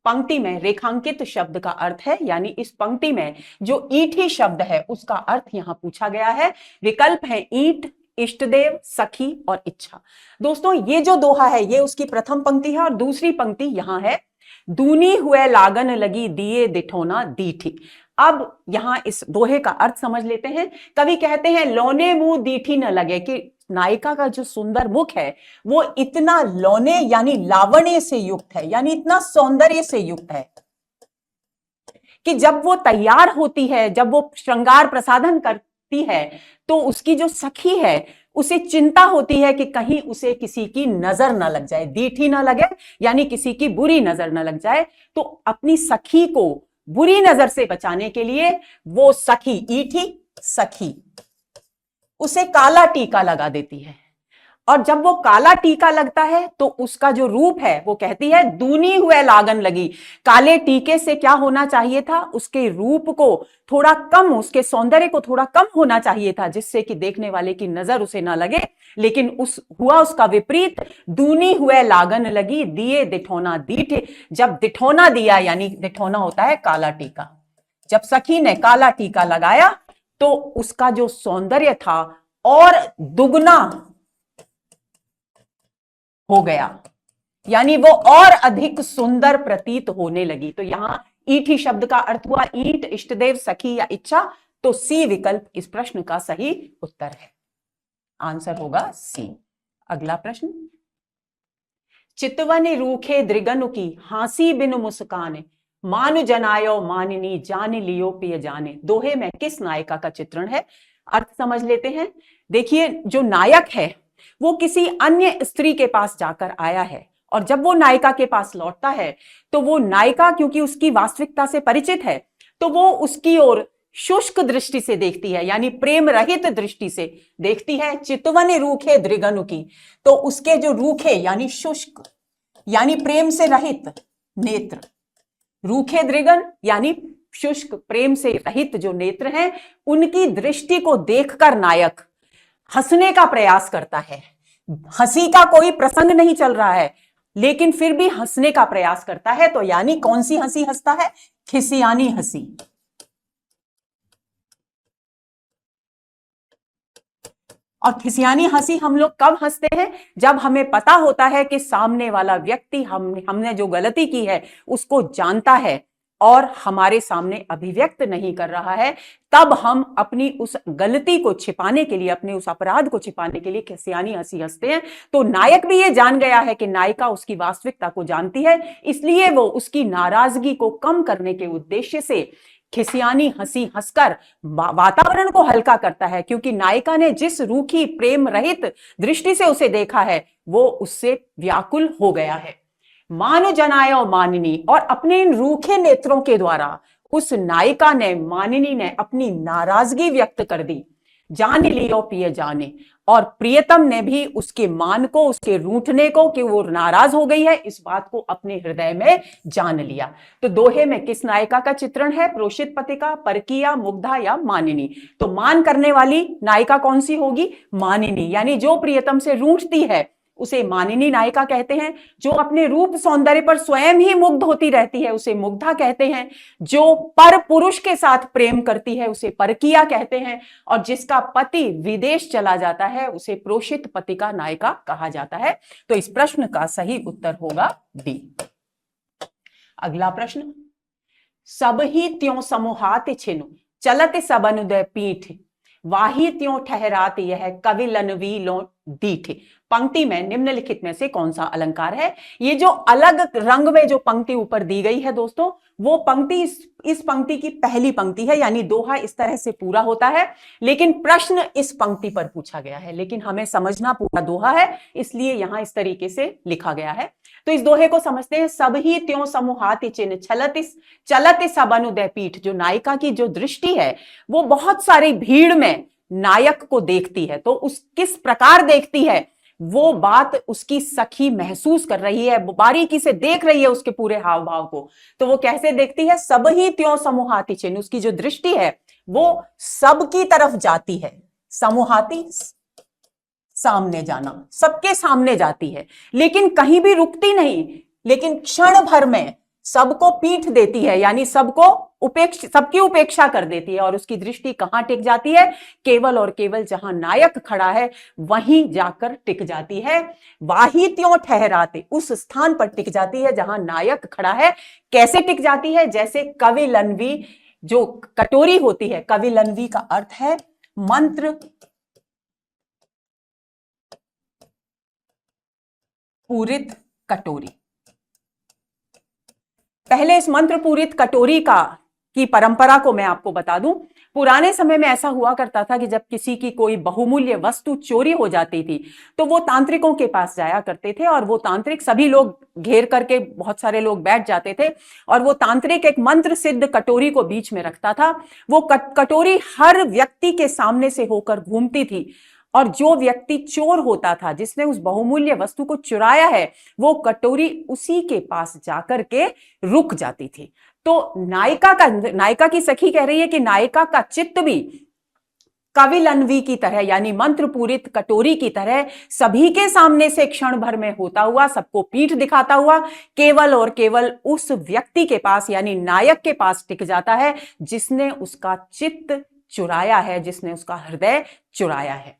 पंक्ति में रेखांकित शब्द का अर्थ है, यानी इस पंक्ति में जो ईठी शब्द है उसका अर्थ यहां पूछा गया है। विकल्प है ईंट, इष्टदेव, सखी और इच्छा। दोस्तों ये जो दोहा है ये उसकी प्रथम पंक्ति है और दूसरी पंक्ति यहां है, दूनी हुए लागन लगी दिए दिठोना दीठी। अब यहां इस दोहे का अर्थ समझ लेते हैं। कवि कहते हैं लौने मुंह दीठी न लगे, कि नायिका का जो सुंदर मुख है वो इतना लौने यानी लावण्य से युक्त है, यानी इतना सौंदर्य से युक्त है कि जब वो तैयार होती है, जब वो श्रृंगार प्रसाधन करती है तो उसकी जो सखी है उसे चिंता होती है कि कहीं उसे किसी की नजर ना लग जाए, दीठी ना लगे यानी किसी की बुरी नजर ना लग जाए। तो अपनी सखी को बुरी नजर से बचाने के लिए वो सखी, ईठी सखी, उसे काला टीका लगा देती है। और जब वो काला टीका लगता है तो उसका जो रूप है वो कहती है दूनी हुए लागन लगी। काले टीके से क्या होना चाहिए था, उसके रूप को थोड़ा कम, उसके सौंदर्य को थोड़ा कम होना चाहिए था, जिससे कि देखने वाले की नजर उसे ना लगे। लेकिन हुआ उसका विपरीत, दूनी हुए लागन लगी दिए दिठौना दीठे। जब दिठौना दिया, यानी दिठौना होता है काला टीका, जब सखी ने काला टीका लगाया तो उसका जो सौंदर्य था और दुगना हो गया, यानी वो और अधिक सुंदर प्रतीत होने लगी। तो यहां ईठी शब्द का अर्थ हुआ ईंट, इष्टदेव, सखी या इच्छा। तो सी विकल्प इस प्रश्न का सही उत्तर है, आंसर होगा सी। अगला प्रश्न, चितवन रूखे दृगनु की हांसी बिनु मुस्कान, मान जनायो मानिनी जान लियो पिय जाने। दोहे में किस नायिका का चित्रण है, अर्थ समझ लेते हैं। देखिए जो नायक है वो किसी अन्य स्त्री के पास जाकर आया है और जब वो नायिका के पास लौटता है तो वो नायिका क्योंकि उसकी वास्तविकता से परिचित है तो वो उसकी ओर शुष्क दृष्टि से देखती है, यानी प्रेम रहित दृष्टि से देखती है। चितवन रूखे दृगनु की, तो उसके जो रूखे यानी शुष्क यानी प्रेम से रहित नेत्र, रूखे दृगन यानी शुष्क प्रेम से रहित जो नेत्र हैं, उनकी दृष्टि को देखकर नायक हंसने का प्रयास करता है। हंसी का कोई प्रसंग नहीं चल रहा है लेकिन फिर भी हंसने का प्रयास करता है। तो यानी कौन सी हंसी हंसता है, खिसियानी हंसी। और खिसियानी हंसी हम लोग कब हंसते हैं, जब हमें पता होता है कि सामने वाला व्यक्ति हमने जो गलती की है उसको जानता है और हमारे सामने अभिव्यक्त नहीं कर रहा है, तब हम अपनी उस गलती को छिपाने के लिए, अपने उस अपराध को छिपाने के लिए खिसियानी हंसी हंसते हैं। तो नायक भी ये जान गया है कि नायिका उसकी वास्तविकता को जानती है, इसलिए वो उसकी नाराजगी को कम करने के उद्देश्य से खिसियानी हंसी हंसकर वातावरण को हल्का करता है, क्योंकि नायिका ने जिस रूखी प्रेम रहित दृष्टि से उसे देखा है वो उससे व्याकुल हो गया है। मान जनायो मानिनी, और अपने इन रूखे नेत्रों के द्वारा उस नायिका ने, मानिनी ने अपनी नाराजगी व्यक्त कर दी। जान लियो पिय जाने, और प्रियतम ने भी उसके मान को, उसके रूठने को, कि वो नाराज हो गई है, इस बात को अपने हृदय में जान लिया। तो दोहे में किस नायिका का चित्रण है, प्रोषित पतिका, परकीया, मुग्धा या मानिनी। तो मान करने वाली नायिका कौन सी होगी, मानिनी, यानी जो प्रियतम से रूठती है उसे मानिनी नायिका कहते हैं। जो अपने रूप सौंदर्य पर स्वयं ही मुग्ध होती रहती है उसे मुग्धा कहते हैं। जो पर पुरुष के साथ प्रेम करती है उसे परकीया कहते हैं। और जिसका पति विदेश चला जाता है उसे प्रोषित पतिका नायिका कहा जाता है। तो इस प्रश्न का सही उत्तर होगा डी। अगला प्रश्न, सब ही त्यों समूहात छिनु चलत सबनुदय पीठ, वाही त्यों ठहरात यह कविलन वीलो दीठ। पंक्ति में निम्नलिखित में से कौन सा अलंकार है। ये जो अलग रंग में जो पंक्ति ऊपर दी गई है दोस्तों, वो पंक्ति इस पंक्ति की पहली पंक्ति है, यानी दोहा इस तरह से पूरा होता है, लेकिन प्रश्न इस पंक्ति पर पूछा गया है। लेकिन हमें समझना पूरा दोहा है, इसलिए यहां इस तरीके से लिखा गया है। तो इस दोहे को समझते हैं। सब ही त्यों समूहात चिन्ह चलत सब अनुदय पीठ। जो नायिका की जो दृष्टि है वो बहुत सारी भीड़ में नायक को देखती है, तो उस किस प्रकार देखती है वो बात उसकी सखी महसूस कर रही है, बारीकी से देख रही है उसके पूरे हाव भाव को। तो वो कैसे देखती है, सब ही त्यों समूहाति चिन्ह, उसकी जो दृष्टि है वो सबकी तरफ जाती है। समूहाति सामने जाना, सबके सामने जाती है लेकिन कहीं भी रुकती नहीं, लेकिन क्षण भर में सबको पीठ देती है, यानी सबकी उपेक्षा कर देती है। और उसकी दृष्टि कहां टिक जाती है? केवल और केवल जहां नायक खड़ा है वहीं जाकर टिक जाती है। वाही त्यों ठहराते, उस स्थान पर टिक जाती है जहां नायक खड़ा है। कैसे टिक जाती है? जैसे कविलन्वी, जो कटोरी होती है, कविलन्वी का अर्थ है मंत्र पूरित कटोरी। पहले इस मंत्र पूरित कटोरी की परंपरा को मैं आपको बता दूं। पुराने समय में ऐसा हुआ करता था कि जब किसी की कोई बहुमूल्य वस्तु चोरी हो जाती थी तो वो तांत्रिकों के पास जाया करते थे, और वो तांत्रिक, सभी लोग घेर करके बहुत सारे लोग बैठ जाते थे, और वो तांत्रिक एक मंत्र सिद्ध कटोरी को बीच में रखता था। वो कटोरी हर व्यक्ति के सामने से होकर घूमती थी, और जो व्यक्ति चोर होता था, जिसने उस बहुमूल्य वस्तु को चुराया है, वो कटोरी उसी के पास जाकर के रुक जाती थी। तो नायिका की सखी कह रही है कि नायिका का चित्त भी कविलन्वी की तरह, यानी मंत्र पूरित कटोरी की तरह, सभी के सामने से क्षण भर में होता हुआ, सबको पीठ दिखाता हुआ, केवल और केवल उस व्यक्ति के पास, यानी नायक के पास टिक जाता है जिसने उसका चित्त चुराया है, जिसने उसका हृदय चुराया है।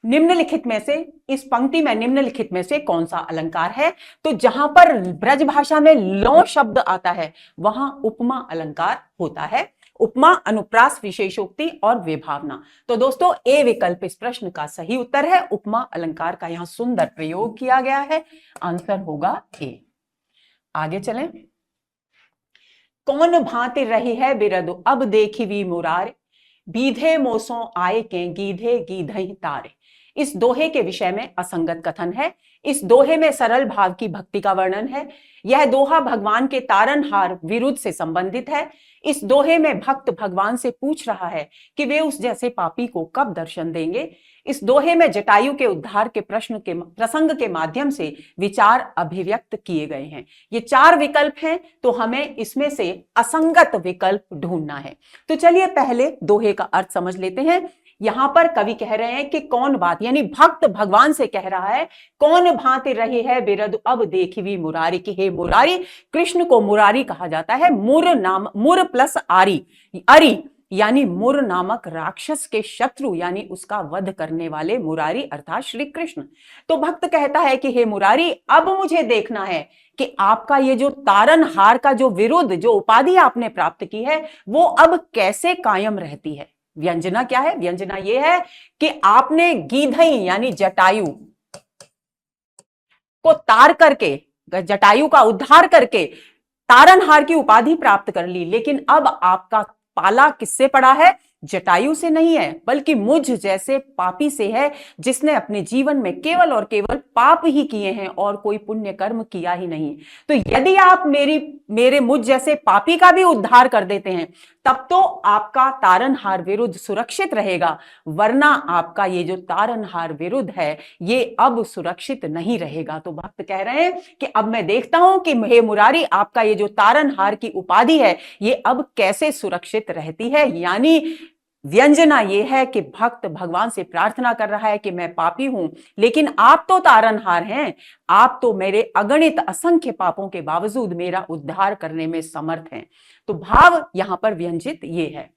निम्नलिखित में से, इस पंक्ति में निम्नलिखित में से कौन सा अलंकार है? तो जहां पर ब्रज भाषा में लौ शब्द आता है वहां उपमा अलंकार होता है। उपमा, अनुप्रास, विशेषोक्ति और विभावना। तो दोस्तों, ए विकल्प इस प्रश्न का सही उत्तर है। उपमा अलंकार का यहां सुंदर प्रयोग किया गया है। आंसर होगा ए। आगे चलें। कौन भांति रही है बिरदु अब देखिवी मुरारे, बीधे मोसों आए के गीधे गीधई तारे। इस दोहे के विषय में असंगत कथन है। इस दोहे में सरल भाव की भक्ति का वर्णन है। यह दोहा भगवान के तारनहार विरुद्ध से संबंधित है। इस दोहे में भक्त भगवान से पूछ रहा है कि वे उस जैसे पापी को कब दर्शन देंगे। इस दोहे में जटायु के उद्धार के प्रसंग के माध्यम से विचार अभिव्यक्त किए गए हैं। ये 4 विकल्प हैं, तो हमें इसमें से असंगत विकल्प ढूंढना है। तो चलिए पहले दोहे का अर्थ समझ लेते हैं। यहां पर कवि कह रहे हैं कि कौन बात, यानी भक्त भगवान से कह रहा है, कौन भांति रही है बिरदु अब देखिवी मुरारी, की हे मुरारी। कृष्ण को मुरारी कहा जाता है। मुर प्लस आरी, अरि यानी मुर नामक राक्षस के शत्रु, यानी उसका वध करने वाले मुरारी अर्थात श्री कृष्ण। तो भक्त कहता है कि हे मुरारी, अब मुझे देखना है कि आपका ये जो तारनहार का जो विरुद्ध जो उपाधि आपने प्राप्त की है वो अब कैसे कायम रहती है। व्यंजना क्या है? व्यंजना ये है कि आपने गीधई यानी जटायु को तार करके, जटायु का उद्धार करके तारनहार की उपाधि प्राप्त कर ली, लेकिन अब आपका पाला किससे पड़ा है? जटायु से नहीं है, बल्कि मुझ जैसे पापी से है, जिसने अपने जीवन में केवल और केवल पाप ही किए हैं और कोई पुण्य कर्म किया ही नहीं। तो यदि आप मेरे मुझ जैसे पापी का भी उद्धार कर देते हैं तब तो आपका तारनहार विरुद्ध सुरक्षित रहेगा, वरना आपका ये जो तारनहार विरुद्ध है ये अब सुरक्षित नहीं रहेगा। तो भक्त कह रहे हैं कि अब मैं देखता हूं कि हे मुरारी, आपका ये जो तारनहार की उपाधि है ये अब कैसे सुरक्षित रहती है। यानी व्यंजना यह है कि भक्त भगवान से प्रार्थना कर रहा है कि मैं पापी हूं, लेकिन आप तो तारनहार हैं, आप तो मेरे अगणित असंख्य पापों के बावजूद मेरा उद्धार करने में समर्थ हैं। तो भाव यहां पर व्यंजित ये है।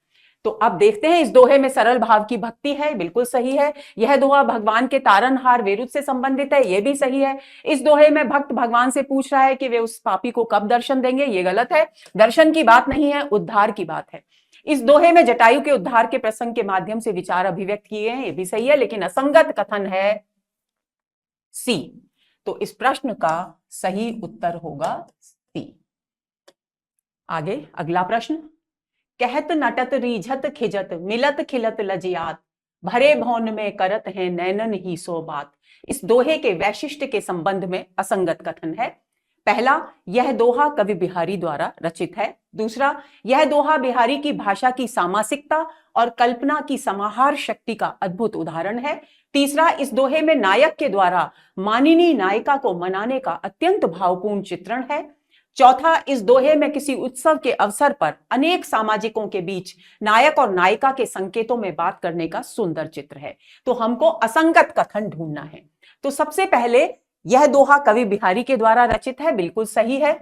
तो अब देखते हैं, इस दोहे में सरल भाव की भक्ति है, बिल्कुल सही है। यह दोहा भगवान के तारनहार विरुद्ध से संबंधित है, यह भी सही है। इस दोहे में भक्त भगवान से पूछ रहा है कि वे उस पापी को कब दर्शन देंगे, यह गलत है। दर्शन की बात नहीं है, उद्धार की बात है। इस दोहे में जटायु के उद्धार के प्रसंग के माध्यम से विचार अभिव्यक्त किए हैं, यह भी सही है, लेकिन असंगत कथन है सी। तो इस प्रश्न का सही उत्तर होगा सी। आगे अगला प्रश्न। कहत नटत रीझत खिजत मिलत खिलत लजियात, भरे भौन में करत हैं नैनन ही सो बात। इस दोहे के वैशिष्ट्य के संबंध में असंगत कथन है। पहला, यह दोहा कवि बिहारी द्वारा रचित है। दूसरा, यह दोहा बिहारी की भाषा की सामासिकता और कल्पना की समाहार शक्ति का अद्भुत उदाहरण है। तीसरा, इस दोहे में नायक के द्वारा मानिनी नायिका को मनाने का अत्यंत भावपूर्ण चित्रण है। चौथा, इस दोहे में किसी उत्सव के अवसर पर अनेक सामाजिकों के बीच नायक और नायिका के संकेतों में बात करने का सुंदर चित्र है। तो हमको असंगत कथन ढूंढना है। तो सबसे पहले यह दोहा कवि बिहारी के द्वारा रचित है, बिल्कुल सही है।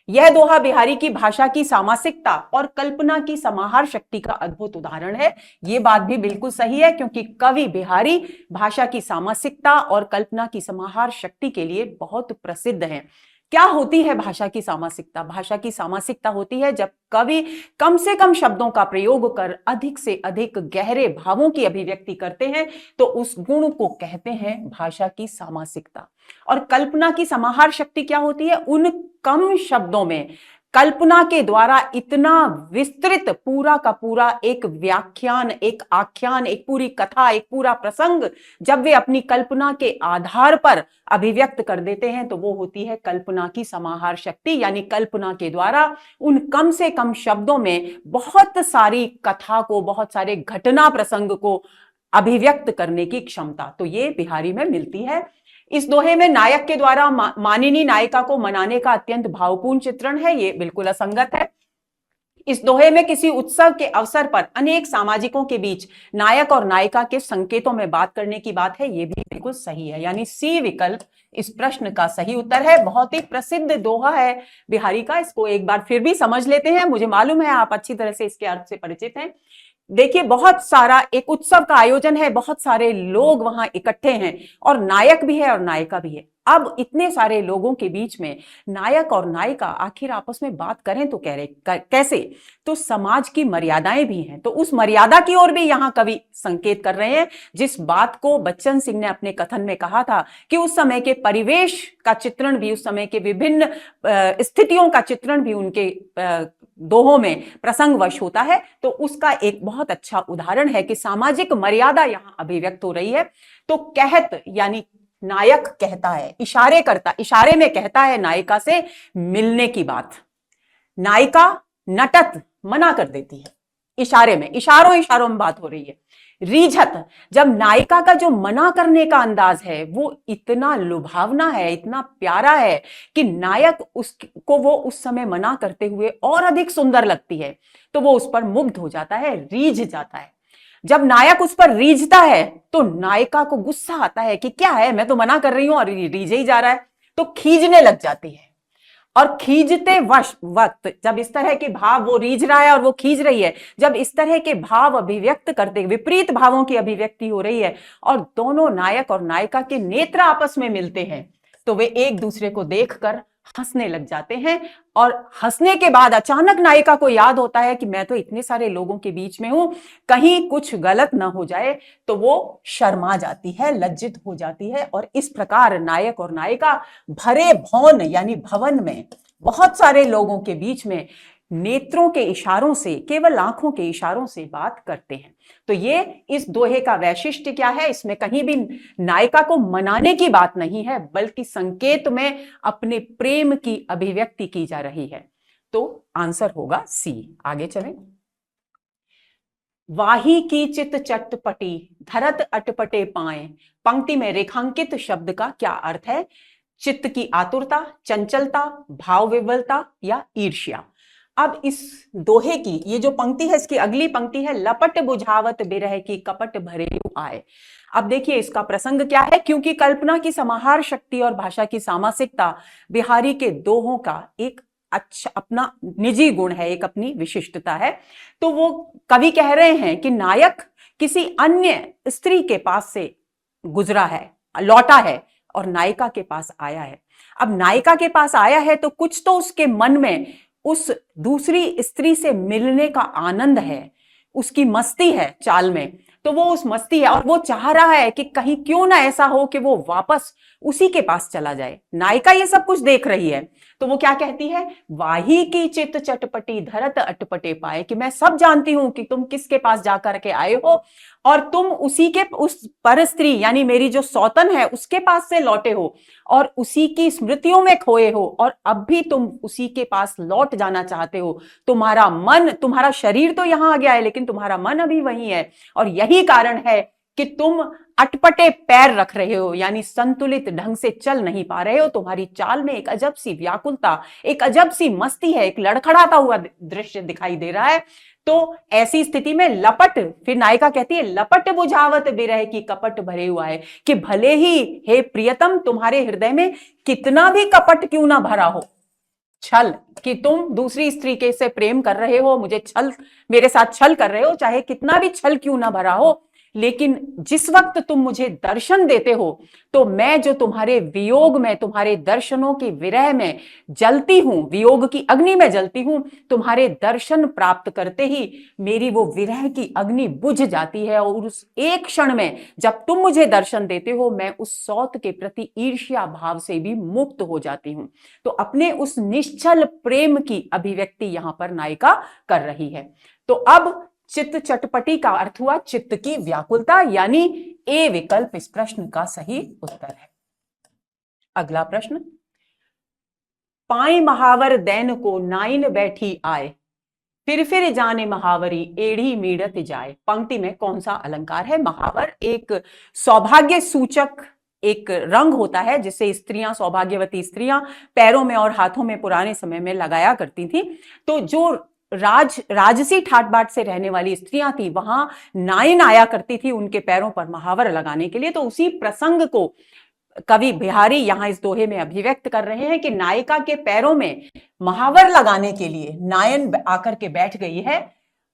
यह दोहा बिहारी की भाषा की सामासिकता और कल्पना की समाहार शक्ति का अद्भुत उदाहरण है। यह बात भी बिल्कुल सही है, क्योंकि कवि बिहारी भाषा की सामासिकता और कल्पना की समाहार शक्ति के लिए बहुत प्रसिद्ध हैं। क्या होती है भाषा की सामासिकता? भाषा की सामासिकता होती है जब कवि कम से कम शब्दों का प्रयोग कर अधिक से अधिक गहरे भावों की अभिव्यक्ति करते हैं, तो उस गुण को कहते हैं भाषा की सामासिकता। और कल्पना की समाहार शक्ति क्या होती है? उन कम शब्दों में कल्पना के द्वारा इतना विस्तृत पूरा का पूरा एक व्याख्यान, एक आख्यान, एक पूरी कथा, एक पूरा प्रसंग जब वे अपनी कल्पना के आधार पर अभिव्यक्त कर देते हैं, तो वो होती है कल्पना की समाहार शक्ति। यानी कल्पना के द्वारा उन कम से कम शब्दों में बहुत सारी कथा को, बहुत सारे घटना प्रसंग को अभिव्यक्त करने की क्षमता तो ये बिहारी में मिलती है। इस दोहे में नायक के द्वारा मानिनी नायिका को मनाने का अत्यंत भावपूर्ण चित्रण है, ये बिल्कुल असंगत है। इस दोहे में किसी उत्सव के अवसर पर अनेक सामाजिकों के बीच नायक और नायिका के संकेतों में बात करने की बात है, ये भी बिल्कुल सही है। यानी सी विकल्प इस प्रश्न का सही उत्तर है। बहुत ही प्रसिद्ध दोहा है बिहारी का, इसको एक बार फिर भी समझ लेते हैं। मुझे मालूम है आप अच्छी तरह से इसके अर्थ से परिचित हैं। देखिए, बहुत सारा एक उत्सव का आयोजन है, बहुत सारे लोग वहां इकट्ठे हैं और नायक भी है और नायिका भी है। अब इतने सारे लोगों के बीच में नायक और नायिका आखिर आपस में बात करें तो कैसे? तो समाज की मर्यादाएं भी हैं, तो उस मर्यादा की ओर भी यहां कवि संकेत कर रहे हैं, जिस बात को बच्चन सिंह ने अपने कथन में कहा था कि उस समय के परिवेश का चित्रण भी, उस समय के विभिन्न स्थितियों का चित्रण भी उनके दोहों में प्रसंगवश होता है। तो उसका एक बहुत अच्छा उदाहरण है कि सामाजिक मर्यादा यहां अभिव्यक्त हो रही है। तो कहत यानी नायक कहता है, इशारे में कहता है नायिका से मिलने की बात। नायिका नटत मना कर देती है, इशारों में बात हो रही है। रीझत, जब नायिका का जो मना करने का अंदाज है वो इतना लुभावना है, इतना प्यारा है कि नायक उसको वो उस समय मना करते हुए और अधिक सुंदर लगती है, तो वो उस पर मुग्ध हो जाता है, रीझ जाता है। जब नायक उस पर रीझता है तो नायिका को गुस्सा आता है कि क्या है, मैं तो मना कर रही हूं और रीझे ही जा रहा है, तो खींचने लग जाती है। और खींचते वक्त जब इस तरह के भाव, वो रीझ रहा है और वो खींच रही है, जब इस तरह के भाव अभिव्यक्त करते, विपरीत भावों की अभिव्यक्ति हो रही है और दोनों नायक और नायिका के नेत्र आपस में मिलते हैं, तो वे एक दूसरे को देखकर हंसने लग जाते हैं। और हंसने के बाद अचानक नायिका को याद होता है कि मैं तो इतने सारे लोगों के बीच में हूं, कहीं कुछ गलत ना हो जाए, तो वो शर्मा जाती है, लज्जित हो जाती है। और इस प्रकार नायक और नायिका भरे भवन यानी भवन में बहुत सारे लोगों के बीच में नेत्रों के इशारों से, केवल आंखों के इशारों से बात करते हैं। तो ये इस दोहे का वैशिष्ट्य क्या है? इसमें कहीं भी नायिका को मनाने की बात नहीं है, बल्कि संकेत में अपने प्रेम की अभिव्यक्ति की जा रही है। तो आंसर होगा सी। आगे चलें। वाही की चित चटपटी धरत अटपटे पाए, पंक्ति में रेखांकित शब्द का क्या अर्थ है? चित्त की आतुरता, चंचलता, भाव विवलता या ईर्ष्या। अब इस दोहे की ये जो पंक्ति है, इसकी अगली पंक्ति है, लपट बुझावत बिरह की कपट भरे आए। अब देखिए इसका प्रसंग क्या है, क्योंकि कल्पना की समाहार शक्ति और भाषा की सामासिकता बिहारी के दोहों का एक अच्छा अपना निजी गुण है, एक अपनी विशिष्टता है। तो वो कवि कह रहे हैं कि नायक किसी अन्य स्त्री के पास से गुजरा है, लौटा है और नायिका के पास आया है। अब नायिका के पास आया है तो कुछ तो उसके मन में उस दूसरी स्त्री से मिलने का आनंद है, उसकी मस्ती है चाल में, तो वो उस मस्ती है और वो चाह रहा है कि कहीं क्यों ना ऐसा हो कि वो वापस उसी के पास चला जाए। नायिका ये सब कुछ देख रही है, तो वो क्या कहती है? वाही की चित चटपटी धरत अटपटे पाए, कि मैं सब जानती हूं कि तुम किसके पास जाकर के आए हो और तुम उसी के, उस पर स्त्री यानी मेरी जो सौतन है उसके पास से लौटे हो और उसी की स्मृतियों में खोए हो और अब भी तुम उसी के पास लौट जाना चाहते हो। तुम्हारा मन, तुम्हारा शरीर तो यहां आ गया है लेकिन तुम्हारा मन अभी वही है और यही कारण है कि तुम अटपटे पैर रख रहे हो, यानी संतुलित ढंग से चल नहीं पा रहे हो, तुम्हारी चाल में एक अजब सी व्याकुलता, एक अजब सी मस्ती है, एक लड़खड़ाता हुआ दृश्य दिखाई दे रहा है। तो ऐसी स्थिति में लपट, फिर नायिका कहती है लपट बुझावत विरह की कपट भरे हुआ है, कि भले ही हे प्रियतम तुम्हारे हृदय में कितना भी कपट क्यों ना भरा हो, छल, कि तुम दूसरी स्त्री के से प्रेम कर रहे हो, मुझे छल, मेरे साथ छल कर रहे हो, चाहे कितना भी छल क्यों ना भरा हो, लेकिन जिस वक्त तुम मुझे दर्शन देते हो तो मैं जो तुम्हारे वियोग में, तुम्हारे दर्शनों की विरह में जलती हूं, वियोग की अग्नि में जलती हूं, तुम्हारे दर्शन प्राप्त करते ही मेरी वो विरह की अग्नि बुझ जाती है, और उस एक क्षण में जब तुम मुझे दर्शन देते हो मैं उस सौत के प्रति ईर्ष्या भाव से भी मुक्त हो जाती हूं। तो अपने उस निश्चल प्रेम की अभिव्यक्ति यहां पर नायिका कर रही है। तो अब चित्त चटपटी का अर्थ हुआ चित्त की व्याकुलता, यानी ए विकल्प इस प्रश्न का सही उत्तर है। अगला प्रश्न, पाई महावर दैन को नाइन बैठी आए, फिर जाने महावरी एड़ी मीड़त जाए। पंक्ति में कौन सा अलंकार है? महावर एक सौभाग्य सूचक एक रंग होता है जिसे स्त्रियां, सौभाग्यवती स्त्रियां पैरों में और हाथों में पुराने समय में लगाया करती थी। तो जो राजसी ठाट बाट से रहने वाली स्त्रियां थी, वहां नाइन आया करती थी उनके पैरों पर महावर लगाने के लिए। तो उसी प्रसंग को कवि बिहारी यहां इस दोहे में अभिव्यक्त कर रहे हैं कि नायिका के पैरों में महावर लगाने के लिए नायन आकर के बैठ गई है,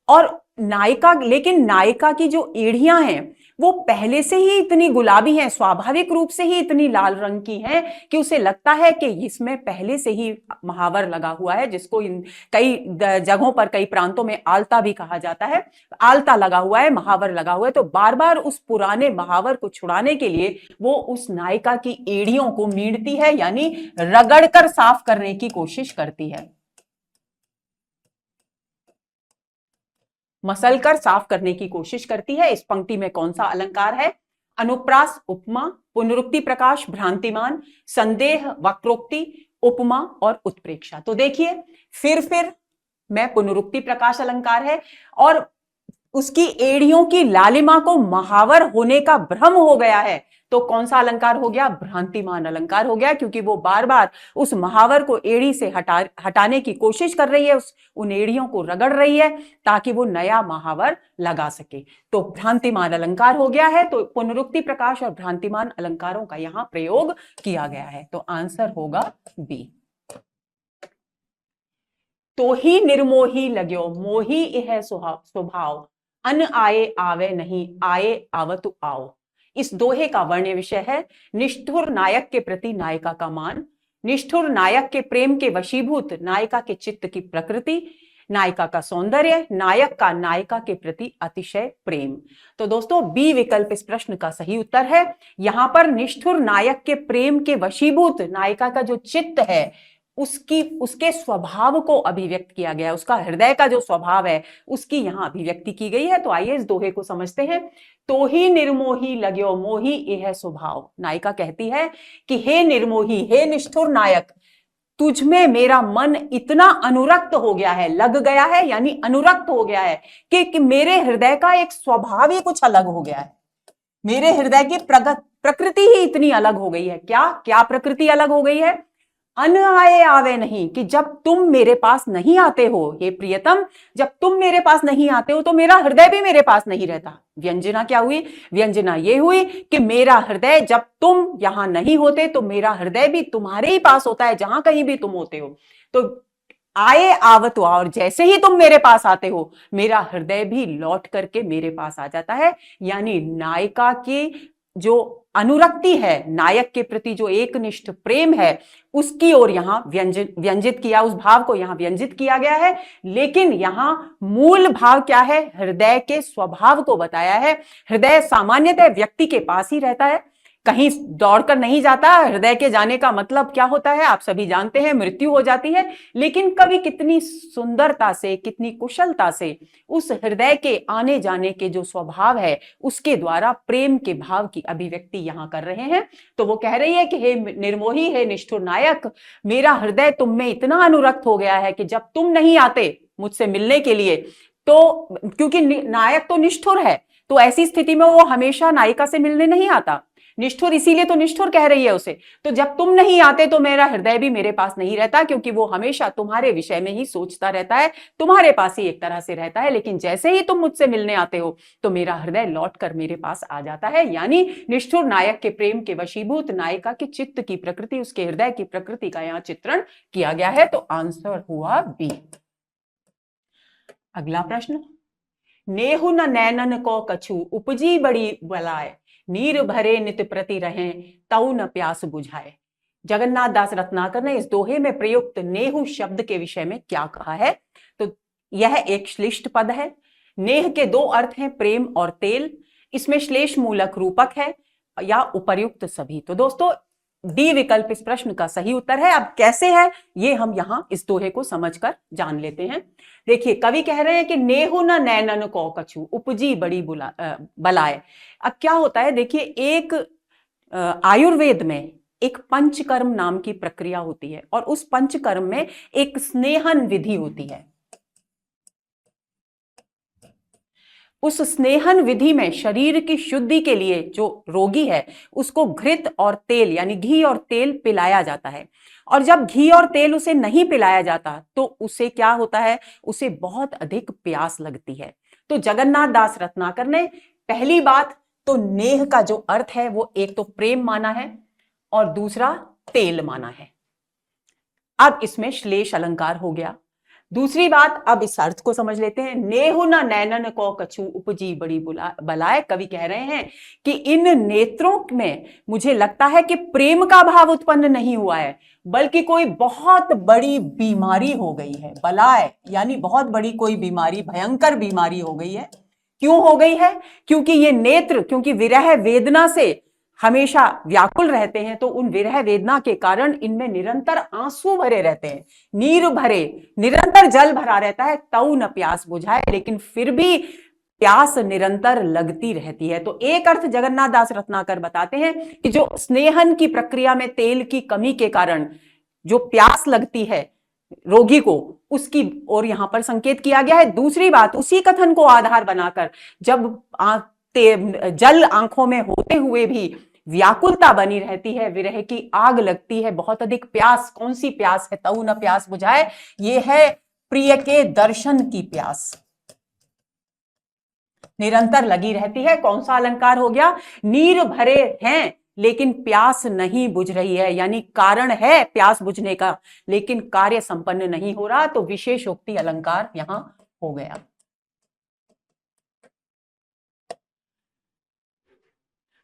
और नायिका, लेकिन नायिका की जो एड़ियां हैं वो पहले से ही इतनी गुलाबी हैं, स्वाभाविक रूप से ही इतनी लाल रंग की हैं कि उसे लगता है कि इसमें पहले से ही महावर लगा हुआ है, जिसको कई जगहों पर, कई प्रांतों में आलता भी कहा जाता है। आलता लगा हुआ है, महावर लगा हुआ है। तो बार बार उस पुराने महावर को छुड़ाने के लिए वो उस नायिका की एड़ियों को मीड़ती है, यानी रगड़कर साफ करने की कोशिश करती है, मसलकर साफ करने की कोशिश करती है। इस पंक्ति में कौन सा अलंकार है? अनुप्रास, उपमा, पुनरुक्ति प्रकाश, भ्रांतिमान, संदेह, वक्रोक्ति, उपमा और उत्प्रेक्षा। तो देखिए फिर में पुनरुक्ति प्रकाश अलंकार है, और उसकी एड़ियों की लालिमा को महावर होने का भ्रम हो गया है। तो कौन सा अलंकार हो गया? भ्रांतिमान अलंकार हो गया, क्योंकि वो बार बार उस महावर को एड़ी से हटाने की कोशिश कर रही है, उन एड़ियों को रगड़ रही है ताकि वो नया महावर लगा सके। तो भ्रांतिमान अलंकार हो गया है। तो पुनरुक्ति प्रकाश और भ्रांतिमान अलंकारों का यहां प्रयोग किया गया है। तो आंसर होगा बी। तो ही निर्मोही लग्यो मोही यह स्वभाव, अन आए आवे नहीं आए आवतु आओ। इस दोहे का वर्ण्य विषय है निष्ठुर नायक के प्रति नायिका का मान, निष्ठुर नायक के प्रेम के वशीभूत नायिका के चित्त की प्रकृति, नायिका का सौंदर्य, नायक का नायिका के प्रति अतिशय प्रेम। तो दोस्तों बी विकल्प इस प्रश्न का सही उत्तर है। यहां पर निष्ठुर नायक के प्रेम के वशीभूत नायिका का जो चित्त है उसके स्वभाव को अभिव्यक्त किया गया, उसका हृदय का जो स्वभाव है उसकी यहां अभिव्यक्ति की गई है। तो आइए इस दोहे को समझते हैं। तो ही निर्मोही लग्यो मोही यह स्वभाव, नायिका कहती है कि हे निर्मोही, हे निष्ठुर नायक, तुझमें मेरा मन इतना अनुरक्त हो गया है, लग गया है यानी अनुरक्त हो गया है कि मेरे हृदय का एक स्वभाव ही कुछ अलग हो गया है, मेरे हृदय की प्रकृति ही इतनी अलग हो गई है। क्या प्रकृति अलग हो गई है? अन आए आवे नहीं, कि जब तुम मेरे पास नहीं आते हो हे प्रियतम, जब तुम मेरे पास नहीं आते हो तो मेरा हृदय भी मेरे पास नहीं रहता। व्यंजना क्या हुई? व्यंजना ये हुई कि मेरा हृदय, जब तुम यहां नहीं होते तो मेरा हृदय भी तुम्हारे ही पास होता है, जहां कहीं भी तुम होते हो। तो आए आवत, और जैसे ही तुम मेरे पास आते हो मेरा हृदय भी लौट करके मेरे पास आ जाता है। यानी नायिका की जो अनुरक्ति है, नायक के प्रति जो एकनिष्ठ प्रेम है, उसकी ओर यहां व्यंजित किया, उस भाव को यहां व्यंजित किया गया है। लेकिन यहां मूल भाव क्या है? हृदय के स्वभाव को बताया है। हृदय सामान्यतः व्यक्ति के पास ही रहता है, कहीं दौड़कर नहीं जाता। हृदय के जाने का मतलब क्या होता है आप सभी जानते हैं, मृत्यु हो जाती है। लेकिन कवि कितनी सुंदरता से, कितनी कुशलता से उस हृदय के आने जाने के जो स्वभाव है उसके द्वारा प्रेम के भाव की अभिव्यक्ति यहां कर रहे हैं। तो वो कह रही है कि हे निर्मोही, हे निष्ठुर नायक, मेरा हृदय तुम में इतना अनुरक्त हो गया है कि जब तुम नहीं आते मुझसे मिलने के लिए, तो क्योंकि नायक तो निष्ठुर है, तो ऐसी स्थिति में वो हमेशा नायिका से मिलने नहीं आता। निष्ठुर इसीलिए तो निष्ठुर कह रही है उसे। तो जब तुम नहीं आते तो मेरा हृदय भी मेरे पास नहीं रहता, क्योंकि वो हमेशा तुम्हारे विषय में ही सोचता रहता है, तुम्हारे पास ही एक तरह से रहता है। लेकिन जैसे ही तुम मुझसे मिलने आते हो तो मेरा हृदय लौट कर मेरे पास आ जाता है। यानी निष्ठुर नायक के प्रेम के वशीभूत नायिका के चित्त की प्रकृति, उसके हृदय की प्रकृति का यहाँ चित्रण किया गया है। तो आंसर हुआ बी। अगला प्रश्न, नेहु न नैनन को कछु उपजी बड़ी बलाय, नीर भरे नित प्रति रहे तऊ न प्यास बुझाए। जगन्नाथ दास रत्नाकर ने इस दोहे में प्रयुक्त नेहु शब्द के विषय में क्या कहा है? तो यह एक श्लिष्ट पद है। नेह के दो अर्थ हैं, प्रेम और तेल। इसमें श्लेष मूलक रूपक है या उपर्युक्त सभी। तो दोस्तों डी विकल्प इस प्रश्न का सही उत्तर है। अब कैसे है ये हम यहां इस दोहे को समझकर जान लेते हैं। देखिए, कवि कह रहे हैं कि नेहु न नैनन को कछु उपजी बड़ी बलाय। अब क्या होता है, देखिए, एक आयुर्वेद में एक पंचकर्म नाम की प्रक्रिया होती है और उस पंचकर्म में एक स्नेहन विधि होती है। उस स्नेहन विधि में शरीर की शुद्धि के लिए जो रोगी है उसको घृत और तेल यानी घी और तेल पिलाया जाता है। और जब घी और तेल उसे नहीं पिलाया जाता तो उसे क्या होता है, उसे बहुत अधिक प्यास लगती है। तो जगन्नाथ दास रत्नाकर ने पहली बात तो नेह का जो अर्थ है वो एक तो प्रेम माना है और दूसरा तेल माना है। अब इसमें श्लेष अलंकार हो गया। दूसरी बात, अब इस अर्थ को समझ लेते हैं। नेहु न नैनन को कछु उपजी बड़ी बलाय। कवि कह रहे हैं कि इन नेत्रों में मुझे लगता है कि प्रेम का भाव उत्पन्न नहीं हुआ है, बल्कि कोई बहुत बड़ी बीमारी हो गई है। बलाय यानी बहुत बड़ी कोई बीमारी, भयंकर बीमारी हो गई है। क्यों हो गई है? क्योंकि ये नेत्र, क्योंकि विरह वेदना से हमेशा व्याकुल रहते हैं, तो उन विरह वेदना के कारण इनमें निरंतर आंसू भरे रहते हैं, नीर भरे, निरंतर जल भरा रहता है, तऊ न प्यास बुझाए, लेकिन फिर भी प्यास निरंतर लगती रहती है। तो एक अर्थ जगन्नाथ दास रत्नाकर बताते हैं कि जो स्नेहन की प्रक्रिया में तेल की कमी के कारण जो प्यास लगती है रोगी को, उसकी ओर यहां पर संकेत किया गया है। दूसरी बात, उसी कथन को आधार बनाकर जब जल आंखों में होते हुए भी व्याकुलता बनी रहती है, विरह की आग लगती है, बहुत अधिक प्यास, कौन सी प्यास है? तऊ न प्यास बुझाए, ये है प्रिय के दर्शन की प्यास निरंतर लगी रहती है। कौन सा अलंकार हो गया? नीर भरे हैं लेकिन प्यास नहीं बुझ रही है, यानी कारण है प्यास बुझने का लेकिन कार्य संपन्न नहीं हो रहा। तो विशेषोक्ति अलंकार यहां हो गया।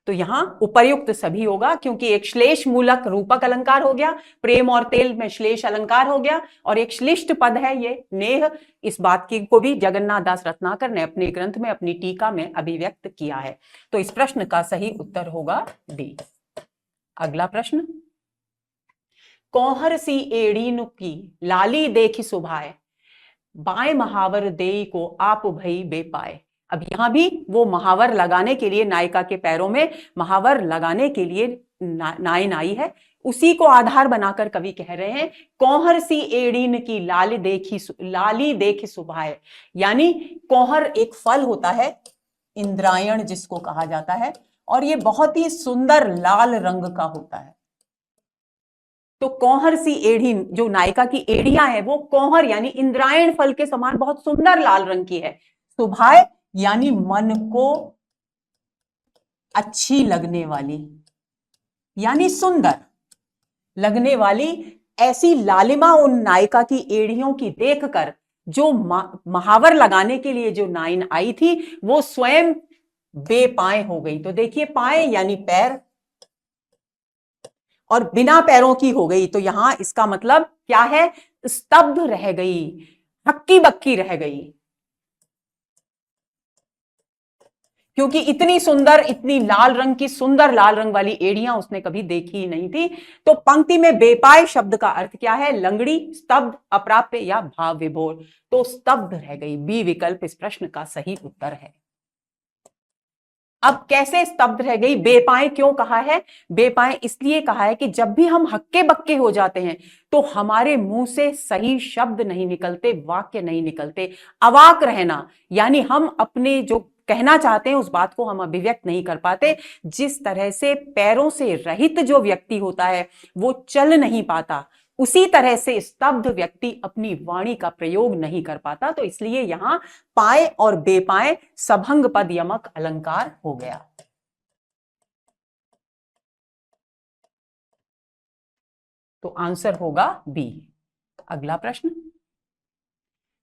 तो यहां उपर्युक्त सभी होगा, क्योंकि एक श्लेष मूलक रूपक अलंकार हो गया, प्रेम और तेल में श्लेष अलंकार हो गया, और एक श्लिष्ट पद है ये नेह। इस बात की को भी जगन्नाथ दास रत्नाकर ने अपने ग्रंथ में, अपनी टीका में अभिव्यक्त किया है। तो इस प्रश्न का सही उत्तर होगा डी। अगला प्रश्न, कौहर सी एड़ी नुकी लाली देखी सुभाए, बाएं महावर देई को आप भई बेपाए। अब यहां भी वो महावर लगाने के लिए, नायिका के पैरों में महावर लगाने के लिए नायन आई है, उसी को आधार बनाकर कवि कह रहे हैं कौहर सी एड़ीन की लाली देखी सुभाए। यानी कौहर एक फल होता है, इंद्रायण जिसको कहा जाता है, और ये बहुत ही सुंदर लाल रंग का होता है। तो कौहर सी एड़ी, जो नायिका की एड़ियां है वो कौहर यानी इंद्रायण फल के समान बहुत सुंदर लाल रंग की है। सुभाए यानी मन को अच्छी लगने वाली, यानी सुंदर लगने वाली। ऐसी लालिमा उन नायिका की एड़ियों की देखकर जो महावर लगाने के लिए जो नाइन आई थी वो स्वयं बेपाए हो गई। तो देखिए, पाए यानी पैर, और बिना पैरों की हो गई। तो यहां इसका मतलब क्या है? स्तब्ध रह गई, हक्की बक्की रह गई, क्योंकि इतनी सुंदर, इतनी लाल रंग की, सुंदर लाल रंग वाली एड़ियां उसने कभी देखी ही नहीं थी। तो पंक्ति में बेपाए शब्द का अर्थ क्या है? लंगड़ी, स्तब्ध, अप्राप्य या भाव विभोर। तो स्तब्ध रह गई। बी विकल्प इस प्रश्न का सही उत्तर है। अब कैसे स्तब्ध रह गई? बेपाए क्यों कहा है? बेपाए इसलिए कहा है कि जब भी हम हक्के बक्के हो जाते हैं तो हमारे मुंह से सही शब्द नहीं निकलते, वाक्य नहीं निकलते। अवाक रहना यानी हम अपने जो कहना चाहते हैं उस बात को हम अभिव्यक्त नहीं कर पाते। जिस तरह से पैरों से रहित जो व्यक्ति होता है वो चल नहीं पाता, उसी तरह से स्तब्ध व्यक्ति अपनी वाणी का प्रयोग नहीं कर पाता। तो इसलिए यहां पाए और बेपाए सभंग पद यमक अलंकार हो गया। तो आंसर होगा बी। अगला प्रश्न,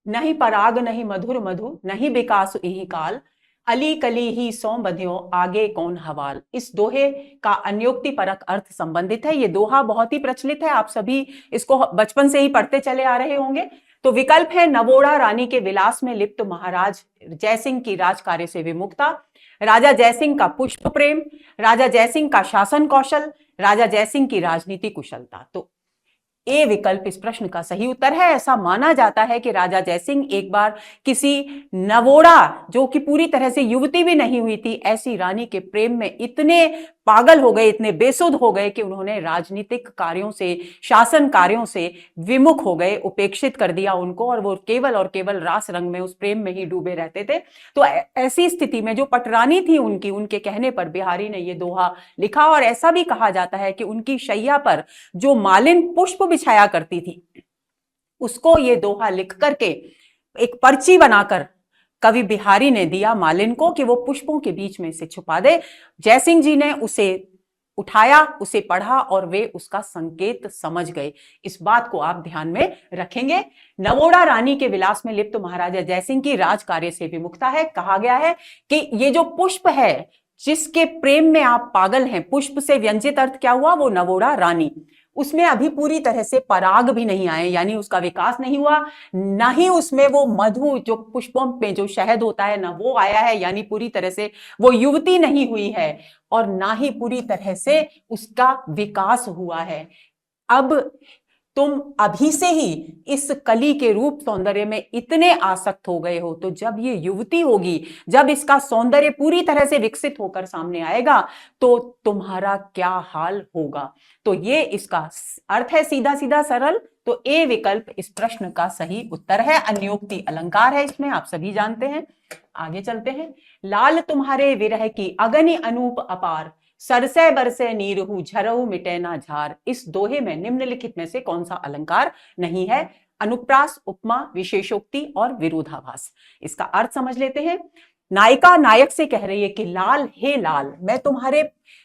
नहीं पराग नहीं मधुर मधु नहीं विकास इहि काल, अली कली ही सौ बध्यो आगे कौन हवाल। इस दोहे का अन्योक्ति परक अर्थ संबंधित है। ये दोहा बहुत ही प्रचलित है, आप सभी इसको बचपन से ही पढ़ते चले आ रहे होंगे। तो विकल्प है, नवोड़ा रानी के विलास में लिप्त महाराज जयसिंह की राजकार्य से विमुखता, राजा जयसिंह का पुष्प प्रेम, राजा जयसिंह का शासन कौशल, राजा जयसिंह की राजनीति कुशलता। तो ए विकल्प इस प्रश्न का सही उत्तर है। ऐसा माना जाता है कि राजा जयसिंह एक बार किसी नवोड़ा, जो कि पूरी तरह से युवती भी नहीं हुई थी, ऐसी रानी के प्रेम में इतने पागल हो गए, इतने बेसुध हो गए कि उन्होंने राजनीतिक कार्यों से, शासन कार्यों से विमुख हो गए, उपेक्षित कर दिया उनको, और वो केवल और केवल रास रंग में, उस प्रेम में ही डूबे रहते थे। तो ऐसी स्थिति में जो पटरानी थी उनकी, उनके कहने पर बिहारी ने ये दोहा लिखा। और ऐसा भी कहा जाता है कि उनकी शैया पर जो मालिन पुष्प बिछाया करती थी, उसको ये दोहा लिख करके एक पर्ची बनाकर कवि बिहारी ने दिया मालिन को कि वो पुष्पों के बीच में से छुपा दे। जयसिंह जी ने उसे उठाया, उसे पढ़ा और वे उसका संकेत समझ गए। इस बात को आप ध्यान में रखेंगे। नवोड़ा रानी के विलास में लिप्त महाराजा जयसिंह की राजकार्य से विमुखता है। कहा गया है कि ये जो पुष्प है, जिसके प्रेम में आप पागल हैं, पुष्प से व्यंजित अर्थ क्या हुआ, वो नवोड़ा रानी, उसमें अभी पूरी तरह से पराग भी नहीं आए, यानी उसका विकास नहीं हुआ, ना ही उसमें वो मधु, जो पुष्पों में जो शहद होता है ना, वो आया है, यानी पूरी तरह से वो युवती नहीं हुई है, और ना ही पूरी तरह से उसका विकास हुआ है। अब तुम अभी से ही इस कली के रूप सौंदर्य में इतने आसक्त हो गए हो, तो जब ये युवती होगी, जब इसका सौंदर्य पूरी तरह से विकसित होकर सामने आएगा, तो तुम्हारा क्या हाल होगा। तो ये इसका अर्थ है, सीधा सीधा सरल। तो ए विकल्प इस प्रश्न का सही उत्तर है। अन्योक्ति अलंकार है इसमें, आप सभी जानते हैं। आगे चलते हैं। लाल तुम्हारे विरह की अगनि अनूप अपार, सरसे बरसे नीरहू झरहू मिटे ना झार। इस दोहे में निम्नलिखित में से कौन सा अलंकार नहीं है? अनुप्रास, उपमा, विशेषोक्ति और विरोधाभास। इसका अर्थ समझ लेते हैं। नायिका नायक से कह रही है कि लाल, हे लाल, मैं तुम्हारे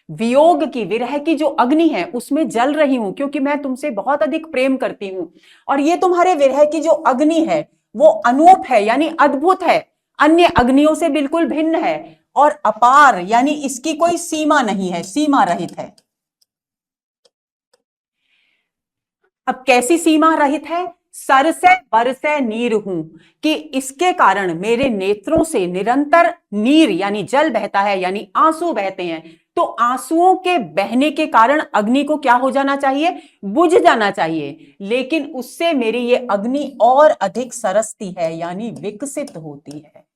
वियोग की, विरह की जो अग्नि है उसमें जल रही हूं, क्योंकि मैं तुमसे बहुत अधिक प्रेम करती हूं, और ये तुम्हारे विरह की जो अग्नि है वो अनूप है, यानी अद्भुत है, अन्य अग्नियों से बिल्कुल भिन्न है, और अपार यानी इसकी कोई सीमा नहीं है, सीमा रहित है। अब कैसी सीमा रहित है? सरसे बरसे नीर हूं, कि इसके कारण मेरे नेत्रों से निरंतर नीर यानी जल बहता है, यानी आंसू बहते हैं। तो आंसुओं के बहने के कारण अग्नि को क्या हो जाना चाहिए? बुझ जाना चाहिए, लेकिन उससे मेरी ये अग्नि और अधिक सरसती है, यानी विकसित होती है।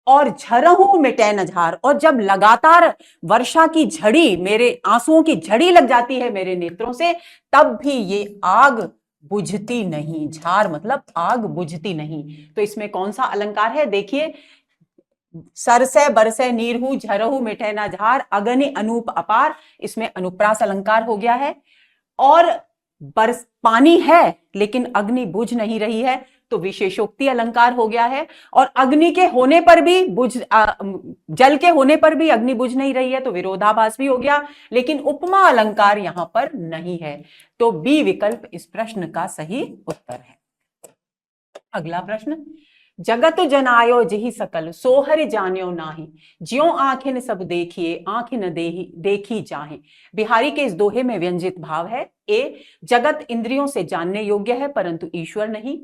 और झरहू मिटे न झार, और जब लगातार वर्षा की झड़ी, मेरे आंसुओं की झड़ी लग जाती है मेरे नेत्रों से, तब भी ये आग बुझती नहीं। झार मतलब आग बुझती नहीं। तो इसमें कौन सा अलंकार है? देखिए, सरसे बरसे नीरहू झरहू मिटे न झार, अगनि अनूप अपार, इसमें अनुप्रास अलंकार हो गया है। और बरस पानी है लेकिन अग्नि बुझ नहीं रही है, तो विशेषोक्ति अलंकार हो गया है। और अग्नि के होने पर भी जल के होने पर भी अग्नि बुझ नहीं रही है, तो विरोधाभास भी हो गया। लेकिन उपमा अलंकार यहां पर नहीं है, तो बी विकल्प इस प्रश्न का सही उत्तर है। अगला प्रश्न, जगत जनायो जिहि सकल सोहर जान्यो नाही, ज्यों आंखें सब देखिए आंखें न देखी जाहे। बिहारी के इस दोहे में व्यंजित भाव है। ए, जगत इंद्रियों से जानने योग्य है परंतु ईश्वर नहीं।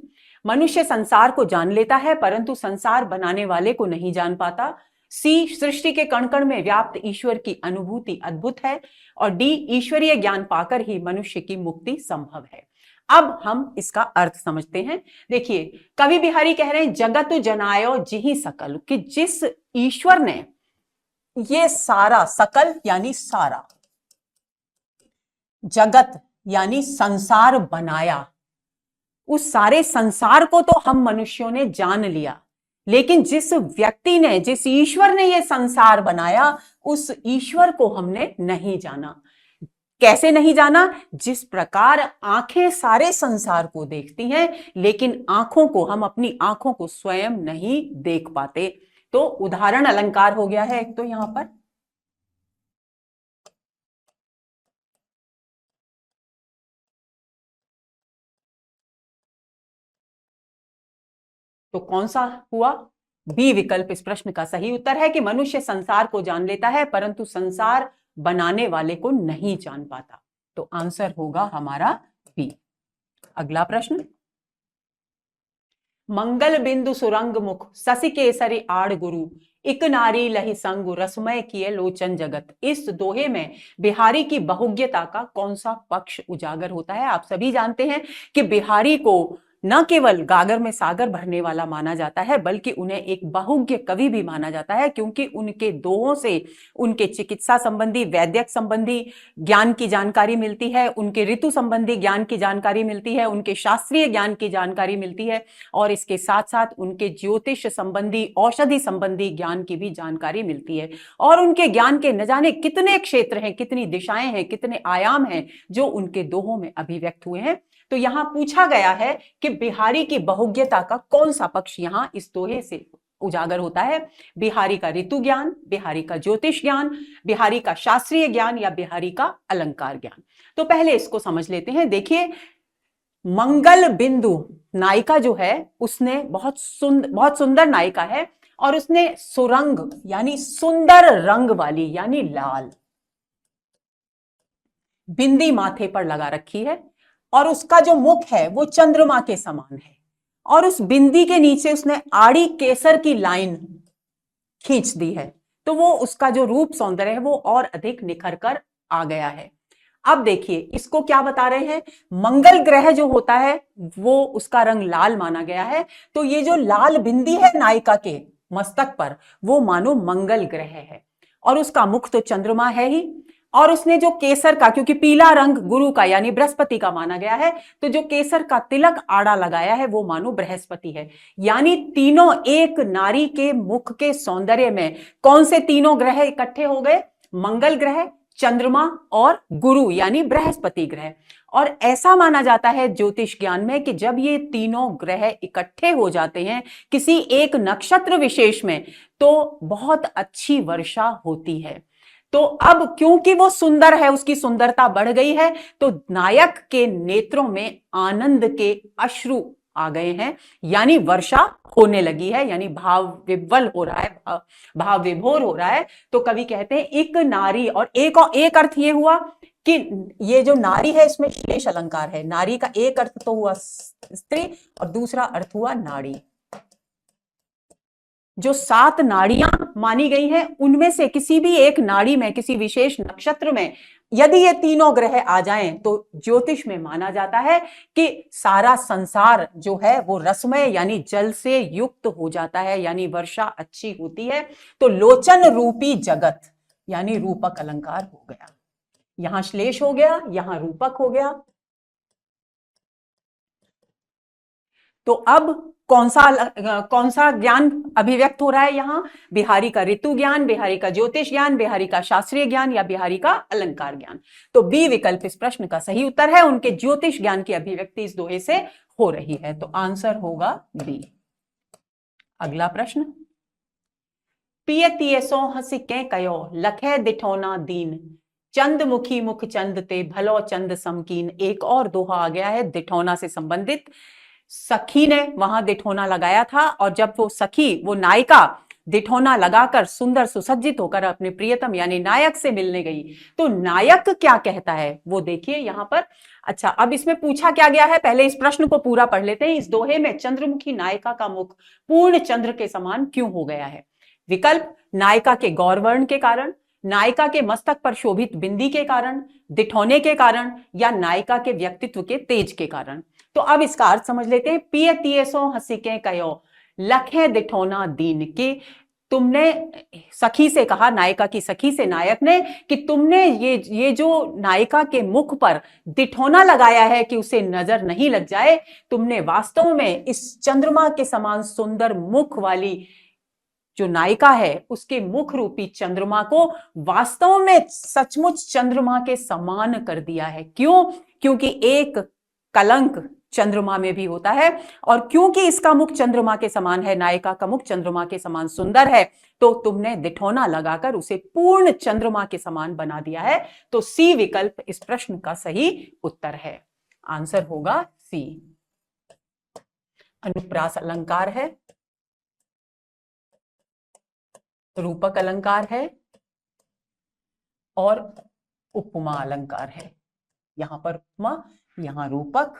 मनुष्य संसार को जान लेता है परंतु संसार बनाने वाले को नहीं जान पाता। सी, सृष्टि के कण कण में व्याप्त ईश्वर की अनुभूति अद्भुत है। और डी, ईश्वरीय ज्ञान पाकर ही मनुष्य की मुक्ति संभव है। अब हम इसका अर्थ समझते हैं। देखिए, कवि बिहारी कह रहे हैं जगत जनायो जिहि सकल, कि जिस ईश्वर ने ये सारा, सकल यानी सारा, जगत यानी संसार बनाया, उस सारे संसार को तो हम मनुष्यों ने जान लिया, लेकिन जिस व्यक्ति ने, जिस ईश्वर ने ये संसार बनाया, उस ईश्वर को हमने नहीं जाना। कैसे नहीं जाना? जिस प्रकार आंखें सारे संसार को देखती हैं, लेकिन आंखों को, हम अपनी आंखों को स्वयं नहीं देख पाते। तो उदाहरण अलंकार हो गया है एक तो यहां पर। तो कौन सा हुआ? बी विकल्प इस प्रश्न का सही उत्तर है कि मनुष्य संसार को जान लेता है परंतु संसार बनाने वाले को नहीं जान पाता। तो आंसर होगा हमारा बी। अगला प्रश्न, मंगल बिंदु सुरंग मुख शशि केसरी आड़ गुरु इक नारी लहि संग रसमय किए लोचन जगत। इस दोहे में बिहारी की बहुज्ञता का कौन सा पक्ष उजागर होता है? आप सभी जानते हैं कि बिहारी को न केवल गागर में सागर भरने वाला माना जाता है, बल्कि उन्हें एक बहुज्ञ कवि भी माना जाता है, क्योंकि उनके दोहों से उनके चिकित्सा संबंधी, वैद्यक संबंधी ज्ञान की जानकारी मिलती है, उनके ऋतु संबंधी ज्ञान की जानकारी मिलती है, उनके शास्त्रीय ज्ञान की जानकारी मिलती है, और इसके साथ साथ उनके ज्योतिष संबंधी, औषधि संबंधी ज्ञान की भी जानकारी मिलती है। और उनके ज्ञान के न जाने कितने क्षेत्र हैं, कितनी दिशाएं हैं, कितने आयाम हैं जो उनके दोहों में अभिव्यक्त हुए हैं। तो यहां पूछा गया है कि बिहारी की बहुज्ञता का कौन सा पक्ष यहां इस दोहे से उजागर होता है? बिहारी का ऋतु ज्ञान, बिहारी का ज्योतिष ज्ञान, बिहारी का शास्त्रीय ज्ञान, या बिहारी का अलंकार ज्ञान? तो पहले इसको समझ लेते हैं। देखिए, मंगल बिंदु नायिका जो है, उसने बहुत सुंदर नायिका है, और उसने सुरंग यानी सुंदर रंग वाली, यानी लाल बिंदी माथे पर लगा रखी है, और उसका जो मुख है वो चंद्रमा के समान है, और उस बिंदी के नीचे उसने आड़ी केसर की लाइन खींच दी है। तो वो उसका जो रूप सौंदर्य है वो और अधिक निखर कर आ गया है। अब देखिए, इसको क्या बता रहे हैं? मंगल ग्रह जो होता है वो उसका रंग लाल माना गया है। तो ये जो लाल बिंदी है नायिका के मस्तक पर, वो मानो मंगल ग्रह है, और उसका मुख तो चंद्रमा है ही, और उसने जो केसर का, क्योंकि पीला रंग गुरु का यानी बृहस्पति का माना गया है, तो जो केसर का तिलक आड़ा लगाया है वो मानो बृहस्पति है। यानी तीनों एक नारी के मुख के सौंदर्य में कौन से तीनों ग्रह इकट्ठे हो गए? मंगल ग्रह, चंद्रमा और गुरु यानी बृहस्पति ग्रह। और ऐसा माना जाता है ज्योतिष ज्ञान में कि जब ये तीनों ग्रह इकट्ठे हो जाते हैं किसी एक नक्षत्र विशेष में, तो बहुत अच्छी वर्षा होती है। तो अब क्योंकि वो सुंदर है, उसकी सुंदरता बढ़ गई है, तो नायक के नेत्रों में आनंद के अश्रु आ गए हैं, यानी वर्षा होने लगी है, यानी भाव विह्वल हो रहा है, भाव विभोर हो रहा है। तो कवि कहते हैं एक नारी, और एक अर्थ ये हुआ कि ये जो नारी है इसमें श्लेष अलंकार है। नारी का एक अर्थ तो हुआ स्त्री, और दूसरा अर्थ हुआ नाड़ी। जो 7 नाड़ियां मानी गई हैं उनमें से किसी भी एक नाड़ी में, किसी विशेष नक्षत्र में यदि ये तीनों ग्रह आ जाएं, तो ज्योतिष में माना जाता है कि सारा संसार जो है वो रसमय यानी जल से युक्त हो जाता है, यानी वर्षा अच्छी होती है। तो लोचन रूपी जगत यानी रूपक अलंकार हो गया। यहां श्लेष हो गया, यहां रूपक हो गया। तो अब कौन सा ज्ञान अभिव्यक्त हो रहा है यहां? बिहारी का ऋतु ज्ञान, बिहारी का ज्योतिष ज्ञान, बिहारी का शास्त्रीय ज्ञान, या बिहारी का अलंकार ज्ञान? तो बी विकल्प इस प्रश्न का सही उत्तर है। उनके ज्योतिष ज्ञान की अभिव्यक्ति इस दोहे से हो रही है। तो आंसर होगा बी। अगला प्रश्न, पियतिये सो हसी कै कयो लखे दिठौना दीन चंद मुखी मुख चंद ते भलो चंद समकीन। एक और दोहा आ गया है दिठौना से संबंधित। सखी ने वहां दिठौना लगाया था, और जब वो सखी, वो नायिका दिठौना लगाकर सुंदर सुसज्जित होकर अपने प्रियतम यानी नायक से मिलने गई, तो नायक क्या कहता है वो देखिए यहां पर। अच्छा, अब इसमें पूछा क्या गया है, पहले इस प्रश्न को पूरा पढ़ लेते हैं। इस दोहे में चंद्रमुखी नायिका का मुख पूर्ण चंद्र के समान क्यों हो गया है? विकल्प, नायिका के गौरवर्ण के कारण, नायिका के मस्तक पर शोभित बिंदी के कारण, दिठौने के कारण, या नायिका के व्यक्तित्व के तेज के कारण। तो अब इसका अर्थ समझ लेते हैं। पिय तिये सो हसी के कयो लखे दिठौना दीन के तुमने सखी से कहा, नायिका की सखी से नायक ने, कि तुमने ये जो नायिका के मुख पर दिठौना लगाया है कि उसे नजर नहीं लग जाए, तुमने वास्तव में इस चंद्रमा के समान सुंदर मुख वाली जो नायिका है उसके मुख रूपी चंद्रमा को वास्तव में सचमुच चंद्रमा के समान कर दिया है। क्यों? क्योंकि एक कलंक चंद्रमा में भी होता है, और क्योंकि इसका मुख चंद्रमा के समान है, नायिका का मुख चंद्रमा के समान सुंदर है, तो तुमने दिठौना लगाकर उसे पूर्ण चंद्रमा के समान बना दिया है। तो सी विकल्प इस प्रश्न का सही उत्तर है। आंसर होगा सी। अनुप्रास अलंकार है, रूपक अलंकार है और उपमा अलंकार है। यहां पर उपमा, यहां रूपक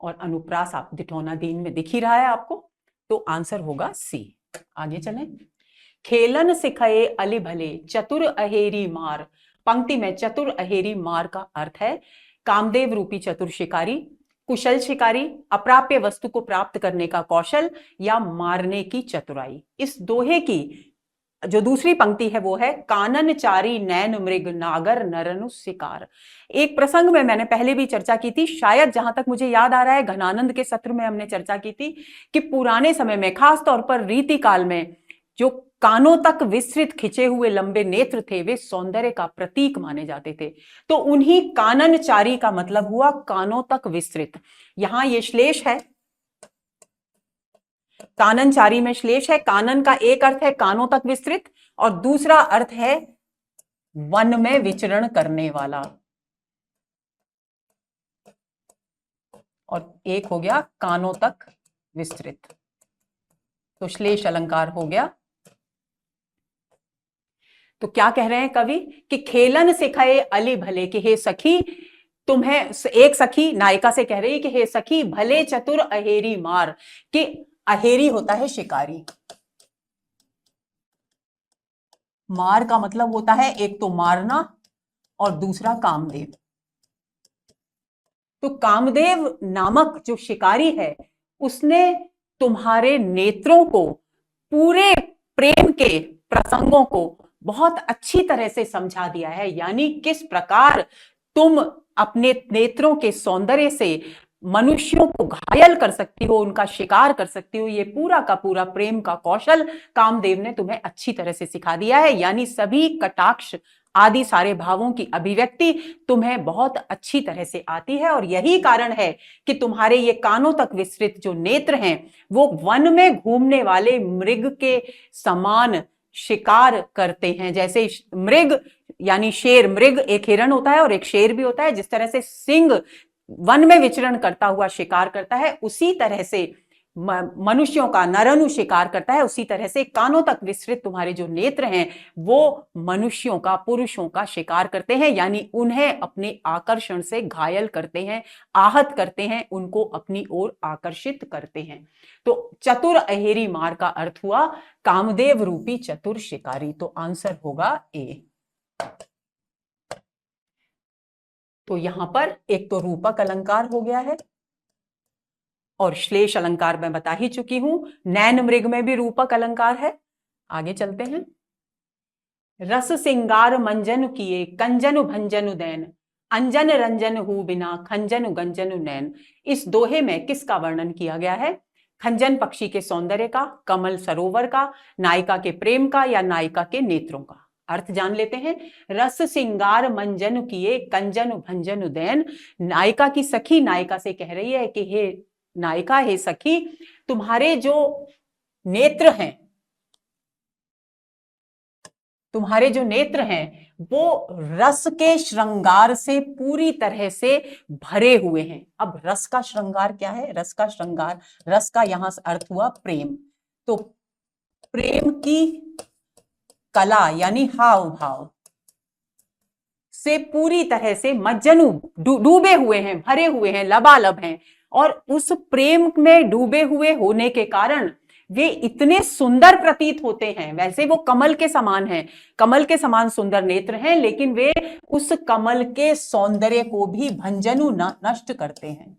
और अनुप्रास आप दिठौना दीन में दिख ही रहा है आपको, तो आंसर होगा सी। आगे चलें। खेलन सिखाए अली भले चतुर अहेरी मार। पंक्ति में चतुर अहेरी मार का अर्थ है कामदेव रूपी चतुर शिकारी, कुशल शिकारी, अप्राप्य वस्तु को प्राप्त करने का कौशल या मारने की चतुराई। इस दोहे की जो दूसरी पंक्ति है वो है कानन चारी नैन मृग नागर नरनु शिकार। एक प्रसंग में मैंने पहले भी चर्चा की थी, शायद जहां तक मुझे याद आ रहा है घनानंद के सत्र में हमने चर्चा की थी, कि पुराने समय में खास तौर पर रीति काल में जो कानों तक विस्तृत खिंचे हुए लंबे नेत्र थे वे सौंदर्य का प्रतीक माने जाते थे। तो उन्हीं काननचारी का मतलब हुआ कानों तक विस्तृत। यहां ये श्लेष है, काननचारी में श्लेष है। कानन का एक अर्थ है कानों तक विस्तृत और दूसरा अर्थ है वन में विचरण करने वाला, और एक हो गया कानों तक विस्तृत, तो श्लेष अलंकार हो गया। तो क्या कह रहे हैं कवि कि खेलन सिखाए अली भले, कि हे सखी तुम्हें, एक सखी नायिका से कह रही है कि हे सखी भले चतुर अहेरी मार, कि अहेरी होता है शिकारी, मार का मतलब होता है एक तो मारना और दूसरा कामदेव। तो कामदेव नामक जो शिकारी है उसने तुम्हारे नेत्रों को, पूरे प्रेम के प्रसंगों को बहुत अच्छी तरह से समझा दिया है। यानी किस प्रकार तुम अपने नेत्रों के सौंदर्य से मनुष्यों को घायल कर सकती हो, उनका शिकार कर सकती हो, ये पूरा का पूरा प्रेम का कौशल कामदेव ने तुम्हें अच्छी तरह से सिखा दिया है। यानी सभी कटाक्ष आदि सारे भावों की अभिव्यक्ति तुम्हें बहुत अच्छी तरह से आती है, और यही कारण है कि तुम्हारे ये कानों तक विस्तृत जो नेत्र हैं वो वन में घूमने वाले मृग के समान शिकार करते हैं। जैसे मृग यानी शेर, मृग एक हिरण होता है और एक शेर भी होता है, जिस तरह से सिंह वन में विचरण करता हुआ शिकार करता है, उसी तरह से मनुष्यों का नरनु शिकार करता है, उसी तरह से कानों तक विस्तृत तुम्हारे जो नेत्र हैं वो मनुष्यों का, पुरुषों का शिकार करते हैं। यानी उन्हें अपने आकर्षण से घायल करते हैं, आहत करते हैं, उनको अपनी ओर आकर्षित करते हैं। तो चतुर अहेरी मार का अर्थ हुआ कामदेव रूपी चतुर शिकारी। तो आंसर होगा ए। तो यहां पर एक तो रूपक अलंकार हो गया है और श्लेष अलंकार मैं बता ही चुकी हूं, नैन मृग में भी रूपक अलंकार है। आगे चलते हैं। रस सिंगार मंजन किए कंजन भंजन दैन, अंजन रंजन हु बिना खंजन गंजन नैन। इस दोहे में किसका वर्णन किया गया है? खंजन पक्षी के सौंदर्य का, कमल सरोवर का, नायिका के प्रेम का या नायिका के नेत्रों का। अर्थ जान लेते हैं। रस सिंगार मंजन किए कंजन भंजन दैन, नायिका की सखी नायिका से कह रही है कि हे नायिका, हे सखी, तुम्हारे जो नेत्र हैं, तुम्हारे जो नेत्र हैं वो रस के श्रृंगार से पूरी तरह से भरे हुए हैं। अब रस का श्रृंगार क्या है? रस का श्रृंगार, रस का यहां से अर्थ हुआ प्रेम। तो प्रेम की कला यानी हाव भाव से पूरी तरह से मज्जनु डूबे हुए हैं, भरे हुए हैं, लबालब हैं, और उस प्रेम में डूबे हुए होने के कारण वे इतने सुंदर प्रतीत होते हैं। वैसे वो कमल के समान हैं, कमल के समान सुंदर नेत्र हैं, लेकिन वे उस कमल के सौंदर्य को भी भंजनु नष्ट करते हैं।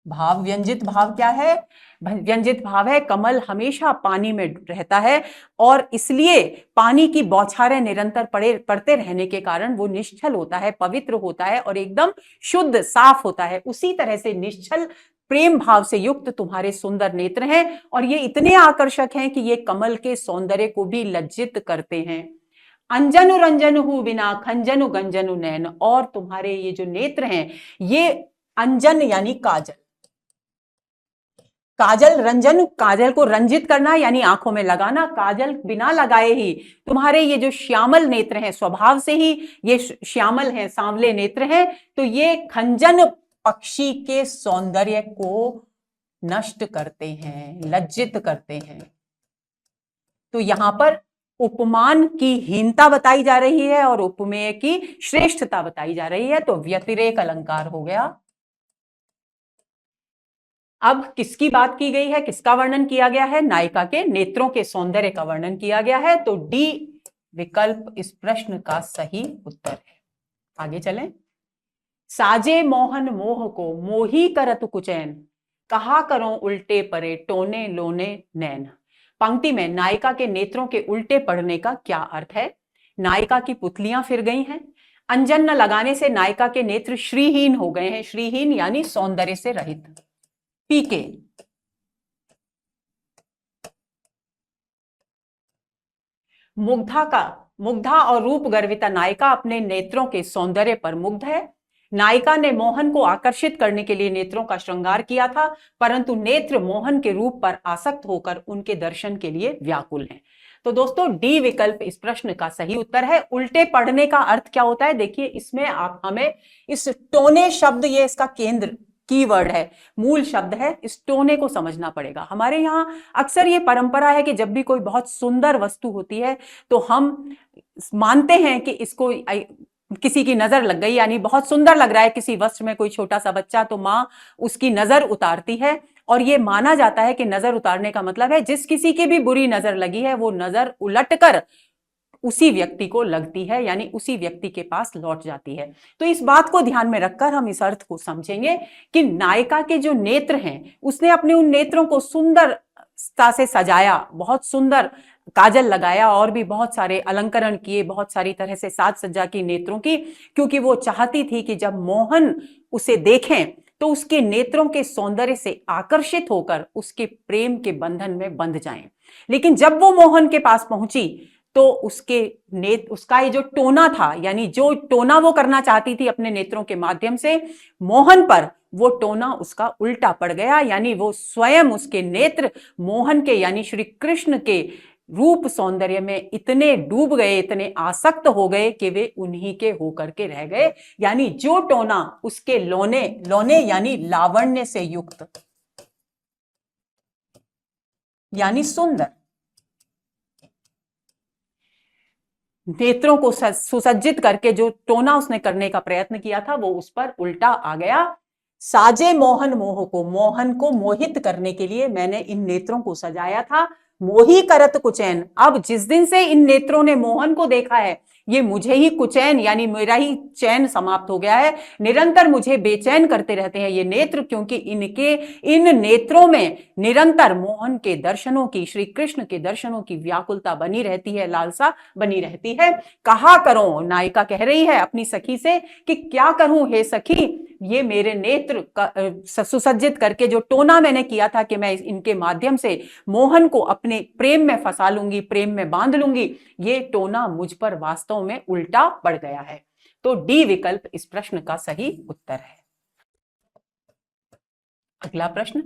भाव, व्यंजित भाव क्या है? व्यंजित भाव है कमल हमेशा पानी में रहता है और इसलिए पानी की बौछारें निरंतर पड़ते रहने के कारण वो निश्चल होता है, पवित्र होता है और एकदम शुद्ध साफ होता है। उसी तरह से निश्चल प्रेम भाव से युक्त तुम्हारे सुंदर नेत्र हैं और ये इतने आकर्षक हैं कि ये कमल के सौंदर्य को भी लज्जित करते हैं। अंजनु रंजनु बिना खंजनु गंजनु नैन, और तुम्हारे ये जो नेत्र हैं ये अंजन यानी काजल, काजल रंजन, काजल को रंजित करना यानी आंखों में लगाना, काजल बिना लगाए ही तुम्हारे ये जो श्यामल नेत्र हैं, स्वभाव से ही ये श्यामल हैं, सांवले नेत्र हैं, तो ये खंजन पक्षी के सौंदर्य को नष्ट करते हैं, लज्जित करते हैं। तो यहां पर उपमान की हीनता बताई जा रही है और उपमेय की श्रेष्ठता बताई जा रही है, तो व्यतिरेक अलंकार हो गया। अब किसकी बात की गई है, किसका वर्णन किया गया है? नायिका के नेत्रों के सौंदर्य का वर्णन किया गया है, तो डी विकल्प इस प्रश्न का सही उत्तर है। आगे चलें। साजे मोहन मोह को मोही करत कुचैन, कहा करो उल्टे परे टोने लोने नैन। पंक्ति में नायिका के नेत्रों के उल्टे पड़ने का क्या अर्थ है? नायिका की पुतलियां फिर गई हैं, अंजन न लगाने से नायिका के नेत्र श्रीहीन हो गए हैं, श्रीहीन यानी सौंदर्य से रहित। पीके मुग्धा और रूप गर्विता नायिका अपने नेत्रों के सौंदर्य पर मुग्ध है। नायिका ने मोहन को आकर्षित करने के लिए नेत्रों का श्रृंगार किया था, परंतु नेत्र मोहन के रूप पर आसक्त होकर उनके दर्शन के लिए व्याकुल हैं। तो दोस्तों डी विकल्प इस प्रश्न का सही उत्तर है। उल्टे पढ़ने का अर्थ क्या होता है? देखिए इसमें आप हमें इस टोने शब्द, ये इसका केंद्र कीवर्ड है, मूल शब्द है, इस टोने को समझना पड़ेगा। हमारे यहाँ अक्सर ये परंपरा है कि जब भी कोई बहुत सुंदर वस्तु होती है तो हम मानते हैं कि इसको किसी की नजर लग गई, यानी बहुत सुंदर लग रहा है किसी वस्त्र में कोई छोटा सा बच्चा, तो माँ उसकी नजर उतारती है और ये माना जाता है कि नजर उतारने का मतलब है जिस किसी की भी बुरी नजर लगी है वो नजर उलटकर उसी व्यक्ति को लगती है, यानी उसी व्यक्ति के पास लौट जाती है। तो इस बात को ध्यान में रखकर हम इस अर्थ को समझेंगे कि नायिका के जो नेत्र हैं उसने अपने उन नेत्रों को सुंदरता से सजाया, बहुत सुंदर काजल लगाया और भी बहुत सारे अलंकरण किए, बहुत सारी तरह से साज सज्जा की नेत्रों की, क्योंकि वो चाहती थी कि जब मोहन उसे देखें तो उसके नेत्रों के सौंदर्य से आकर्षित होकर उसके प्रेम के बंधन में बंध जाएं। लेकिन जब वो मोहन के पास पहुंची तो उसका ये जो टोना था, यानी जो टोना वो करना चाहती थी अपने नेत्रों के माध्यम से मोहन पर, वो टोना उसका उल्टा पड़ गया, यानी वो स्वयं उसके नेत्र मोहन के यानी श्री कृष्ण के रूप सौंदर्य में इतने डूब गए, इतने आसक्त हो गए कि वे उन्हीं के होकर के रह गए। यानी जो टोना उसके लोने यानी लावण्य से युक्त, यानी सुंदर नेत्रों को सुसज्जित करके जो टोना उसने करने का प्रयत्न किया था वो उस पर उल्टा आ गया। साजे मोहन मोह को, मोहन को मोहित करने के लिए मैंने इन नेत्रों को सजाया था। मोही करत कुचैन, अब जिस दिन से इन नेत्रों ने मोहन को देखा है ये मुझे ही कुचैन यानी मेरा ही चैन समाप्त हो गया है, निरंतर मुझे बेचैन करते रहते हैं ये नेत्र, क्योंकि इन नेत्रों में निरंतर मोहन के दर्शनों की, श्री कृष्ण के दर्शनों की व्याकुलता बनी रहती है, लालसा बनी रहती है। कहा करो, नायिका कह रही है अपनी सखी से कि क्या करूं हे सखी, ये मेरे नेत्र सुसज्जित करके जो टोना मैंने किया था कि मैं इनके माध्यम से मोहन को अपने प्रेम में फंसा लूंगी, प्रेम में बांध लूंगी, ये टोना मुझ पर वास्तव में उल्टा पड़ गया है। तो डी विकल्प इस प्रश्न का सही उत्तर है। अगला प्रश्न,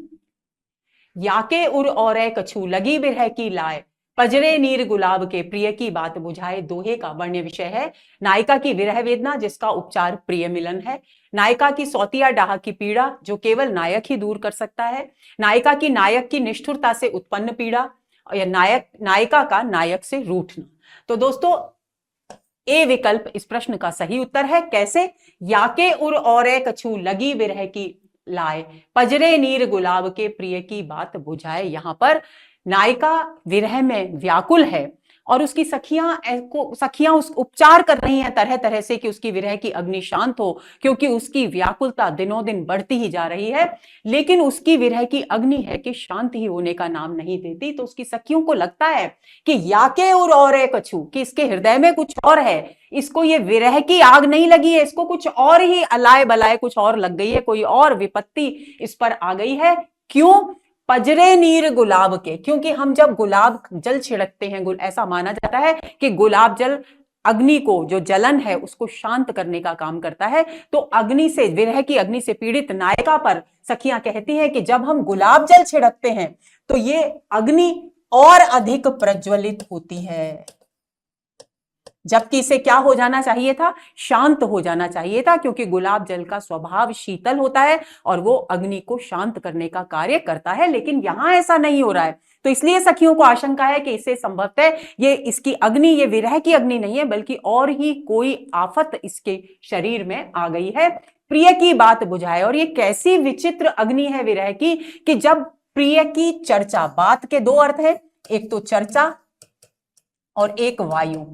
याके उर और कछु लगी बिरह की लाए, पजरे नीर गुलाब के प्रिय की बात बुझाए। दोहे का वर्ण्य विषय है नायिका की विरह वेदना जिसका उपचार प्रिय मिलन है, नायिका की सौतिया डाह की पीड़ा जो केवल नायक ही दूर कर सकता है, नायिका की नायक की निष्ठुरता से उत्पन्न पीड़ा, या नायिका का नायक से रूठना। तो दोस्तों ए विकल्प इस प्रश्न का सही उत्तर है। कैसे? याके उर और कछु लगी बिरह की लाए, पजरे नीर गुलाब के प्रिय की बात बुझाए। यहां पर नायिका विरह में व्याकुल है और उसकी सखियां उस उपचार कर रही हैं तरह तरह से कि उसकी विरह की अग्नि शांत हो, क्योंकि उसकी व्याकुलता दिनों दिन बढ़ती ही जा रही है। लेकिन उसकी विरह की अग्नि है कि शांत ही होने का नाम नहीं देती। तो उसकी सखियों को लगता है कि याके और कछु, कि इसके हृदय में कुछ और है, इसको ये विरह की आग नहीं लगी है, इसको कुछ और ही अलाय बलाय कुछ और लग गई है, कोई और विपत्ति इस पर आ गई है। क्यों? पजरे नीर गुलाब के, क्योंकि हम जब गुलाब जल छिड़कते हैं, ऐसा माना जाता है कि गुलाब जल अग्नि को, जो जलन है उसको शांत करने का काम करता है। तो अग्नि से, विरह की अग्नि से पीड़ित नायिका पर सखियां कहती हैं कि जब हम गुलाब जल छिड़कते हैं तो ये अग्नि और अधिक प्रज्वलित होती है, जबकि इसे क्या हो जाना चाहिए था? शांत हो जाना चाहिए था, क्योंकि गुलाब जल का स्वभाव शीतल होता है और वो अग्नि को शांत करने का कार्य करता है। लेकिन यहां ऐसा नहीं हो रहा है, तो इसलिए सखियों को आशंका है कि इसे संभवतः ये इसकी अग्नि, ये विरह की अग्नि नहीं है, बल्कि और ही कोई आफत इसके शरीर में आ गई है। प्रिय की बात बुझाए, और ये कैसी विचित्र अग्नि है विरह की, कि जब प्रिय की चर्चा, बात के दो अर्थ है, एक तो चर्चा और एक वायु।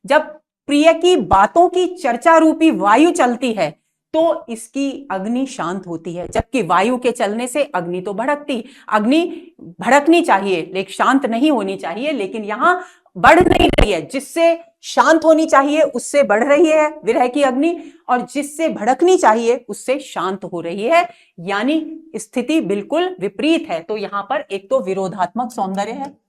जब प्रिय की बातों की चर्चा रूपी वायु चलती है तो इसकी अग्नि शांत होती है, जबकि वायु के चलने से अग्नि तो अग्नि भड़कनी चाहिए, लेकिन शांत नहीं होनी चाहिए। लेकिन यहां बढ़ नहीं रही है, जिससे शांत होनी चाहिए उससे बढ़ रही है विरह की अग्नि, और जिससे भड़कनी चाहिए उससे शांत हो रही है, यानी स्थिति बिल्कुल विपरीत है। तो यहां पर एक तो विरोधात्मक सौंदर्य है,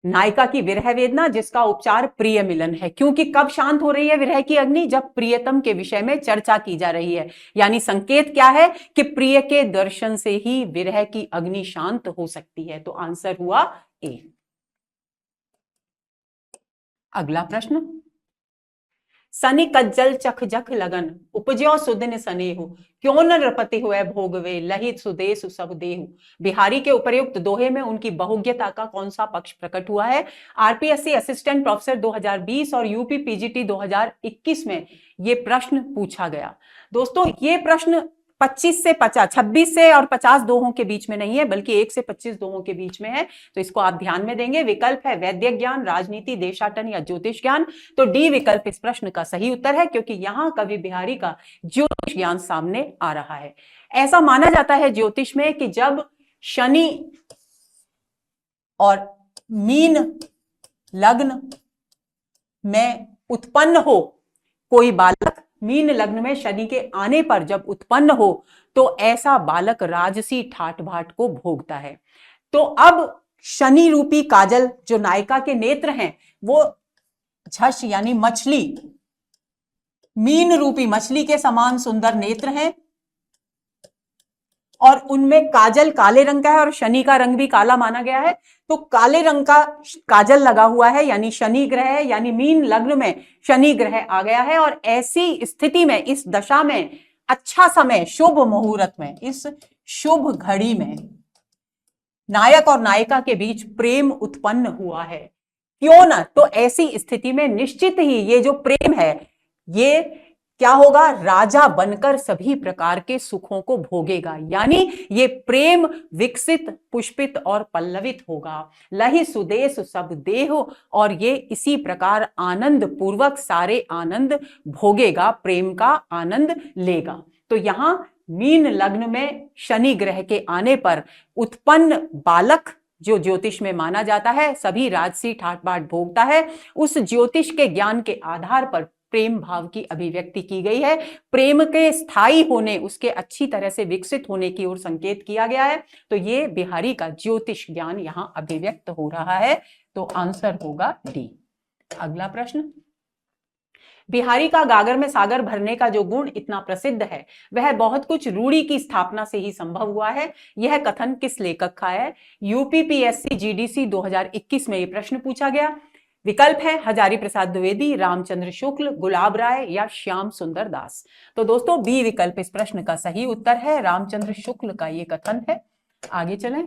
नायिका की विरह वेदना जिसका उपचार प्रिय मिलन है। क्योंकि कब शांत हो रही है विरह की अग्नि? जब प्रियतम के विषय में चर्चा की जा रही है, यानी संकेत क्या है कि प्रिय के दर्शन से ही विरह की अग्नि शांत हो सकती है। तो आंसर हुआ ए। अगला प्रश्न, सनि कज्जल चख जख लगन, उपज्यो सुदिन सनेहु, क्यों न रपति हुए भोगवे, लहित सुदेश सब देहु। बिहारी के उपर्युक्त दोहे में उनकी बहुज्ञता का कौन सा पक्ष प्रकट हुआ है? आरपीएससी असिस्टेंट प्रोफेसर 2020 और यूपी पीजीटी 2021 में ये प्रश्न पूछा गया। दोस्तों ये प्रश्न 25 से 50, 26 से और 50 दोहों के बीच में नहीं है, बल्कि 1 से 25 दोहों के बीच में है। तो इसको आप ध्यान में देंगे। विकल्प है वैदिक ज्ञान, राजनीति, देशाटन या ज्योतिष ज्ञान। तो डी विकल्प इस प्रश्न का सही उत्तर है, क्योंकि यहां कवि बिहारी का ज्योतिष ज्ञान सामने आ रहा है। ऐसा माना जाता है ज्योतिष में कि जब शनि और मीन लग्न में उत्पन्न हो कोई बालक, मीन लग्न में शनि के आने पर जब उत्पन्न हो, तो ऐसा बालक राजसी ठाट बाट को भोगता है। तो अब शनि रूपी काजल जो नायिका के नेत्र हैं, वो झष यानी मछली, मीन रूपी मछली के समान सुंदर नेत्र हैं, और उनमें काजल काले रंग का है, और शनि का रंग भी काला माना गया है। तो काले रंग का काजल लगा हुआ है, यानी शनि ग्रह है, यानी मीन लग्न में शनि ग्रह आ गया है। और ऐसी स्थिति में, इस दशा में, अच्छा समय, शुभ मुहूर्त में, इस शुभ घड़ी में नायक और नायिका के बीच प्रेम उत्पन्न हुआ है। क्यों ना? तो ऐसी स्थिति में निश्चित ही ये जो प्रेम है, ये क्या होगा? राजा बनकर सभी प्रकार के सुखों को भोगेगा, यानी ये प्रेम विकसित, पुष्पित और पल्लवित होगा। लहि सुदेश सब देह, और ये इसी प्रकार आनंद पूर्वक सारे आनंद भोगेगा, प्रेम का आनंद लेगा। तो यहां मीन लग्न में शनि ग्रह के आने पर उत्पन्न बालक, जो ज्योतिष में माना जाता है सभी राजसी ठाट बाट भोगता है, उस ज्योतिष के ज्ञान के आधार पर प्रेम भाव की अभिव्यक्ति की गई है। प्रेम के स्थायी होने, उसके अच्छी तरह से विकसित होने की ओर संकेत किया गया है। तो ये बिहारी का ज्योतिष ज्ञान यहां अभिव्यक्त हो रहा है। तो आंसर होगा डी। अगला प्रश्न, बिहारी का गागर में सागर भरने का जो गुण इतना प्रसिद्ध है, वह बहुत कुछ रूढ़ी की स्थापना से ही संभव हुआ है। यह कथन किस लेखक का है? यूपीपीएससी जीडीसी 2021 में यह प्रश्न पूछा गया। विकल्प है हजारी प्रसाद द्विवेदी, रामचंद्र शुक्ल, गुलाब राय या श्याम सुंदर दास। तो दोस्तों बी विकल्प इस प्रश्न का सही उत्तर है, रामचंद्र शुक्ल का यह कथन है। आगे चलें।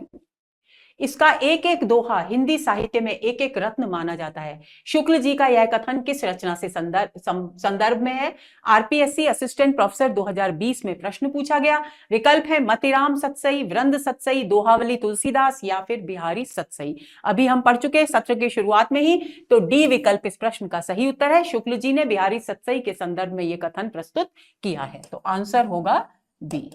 इसका एक एक दोहा हिंदी साहित्य में एक एक रत्न माना जाता है। शुक्ल जी का यह कथन किस रचना से संदर्भ में है? आरपीएससी असिस्टेंट प्रोफेसर 2020 में प्रश्न पूछा गया। विकल्प है मतिराम सतसई, वृंद सतसई, दोहावली तुलसीदास या फिर बिहारी सतसई। अभी हम पढ़ चुके हैं सत्र की शुरुआत में ही, तो डी विकल्प इस प्रश्न का सही उत्तर है। शुक्ल जी ने बिहारी सतसई के संदर्भ में यह कथन प्रस्तुत किया है, तो आंसर होगा बी।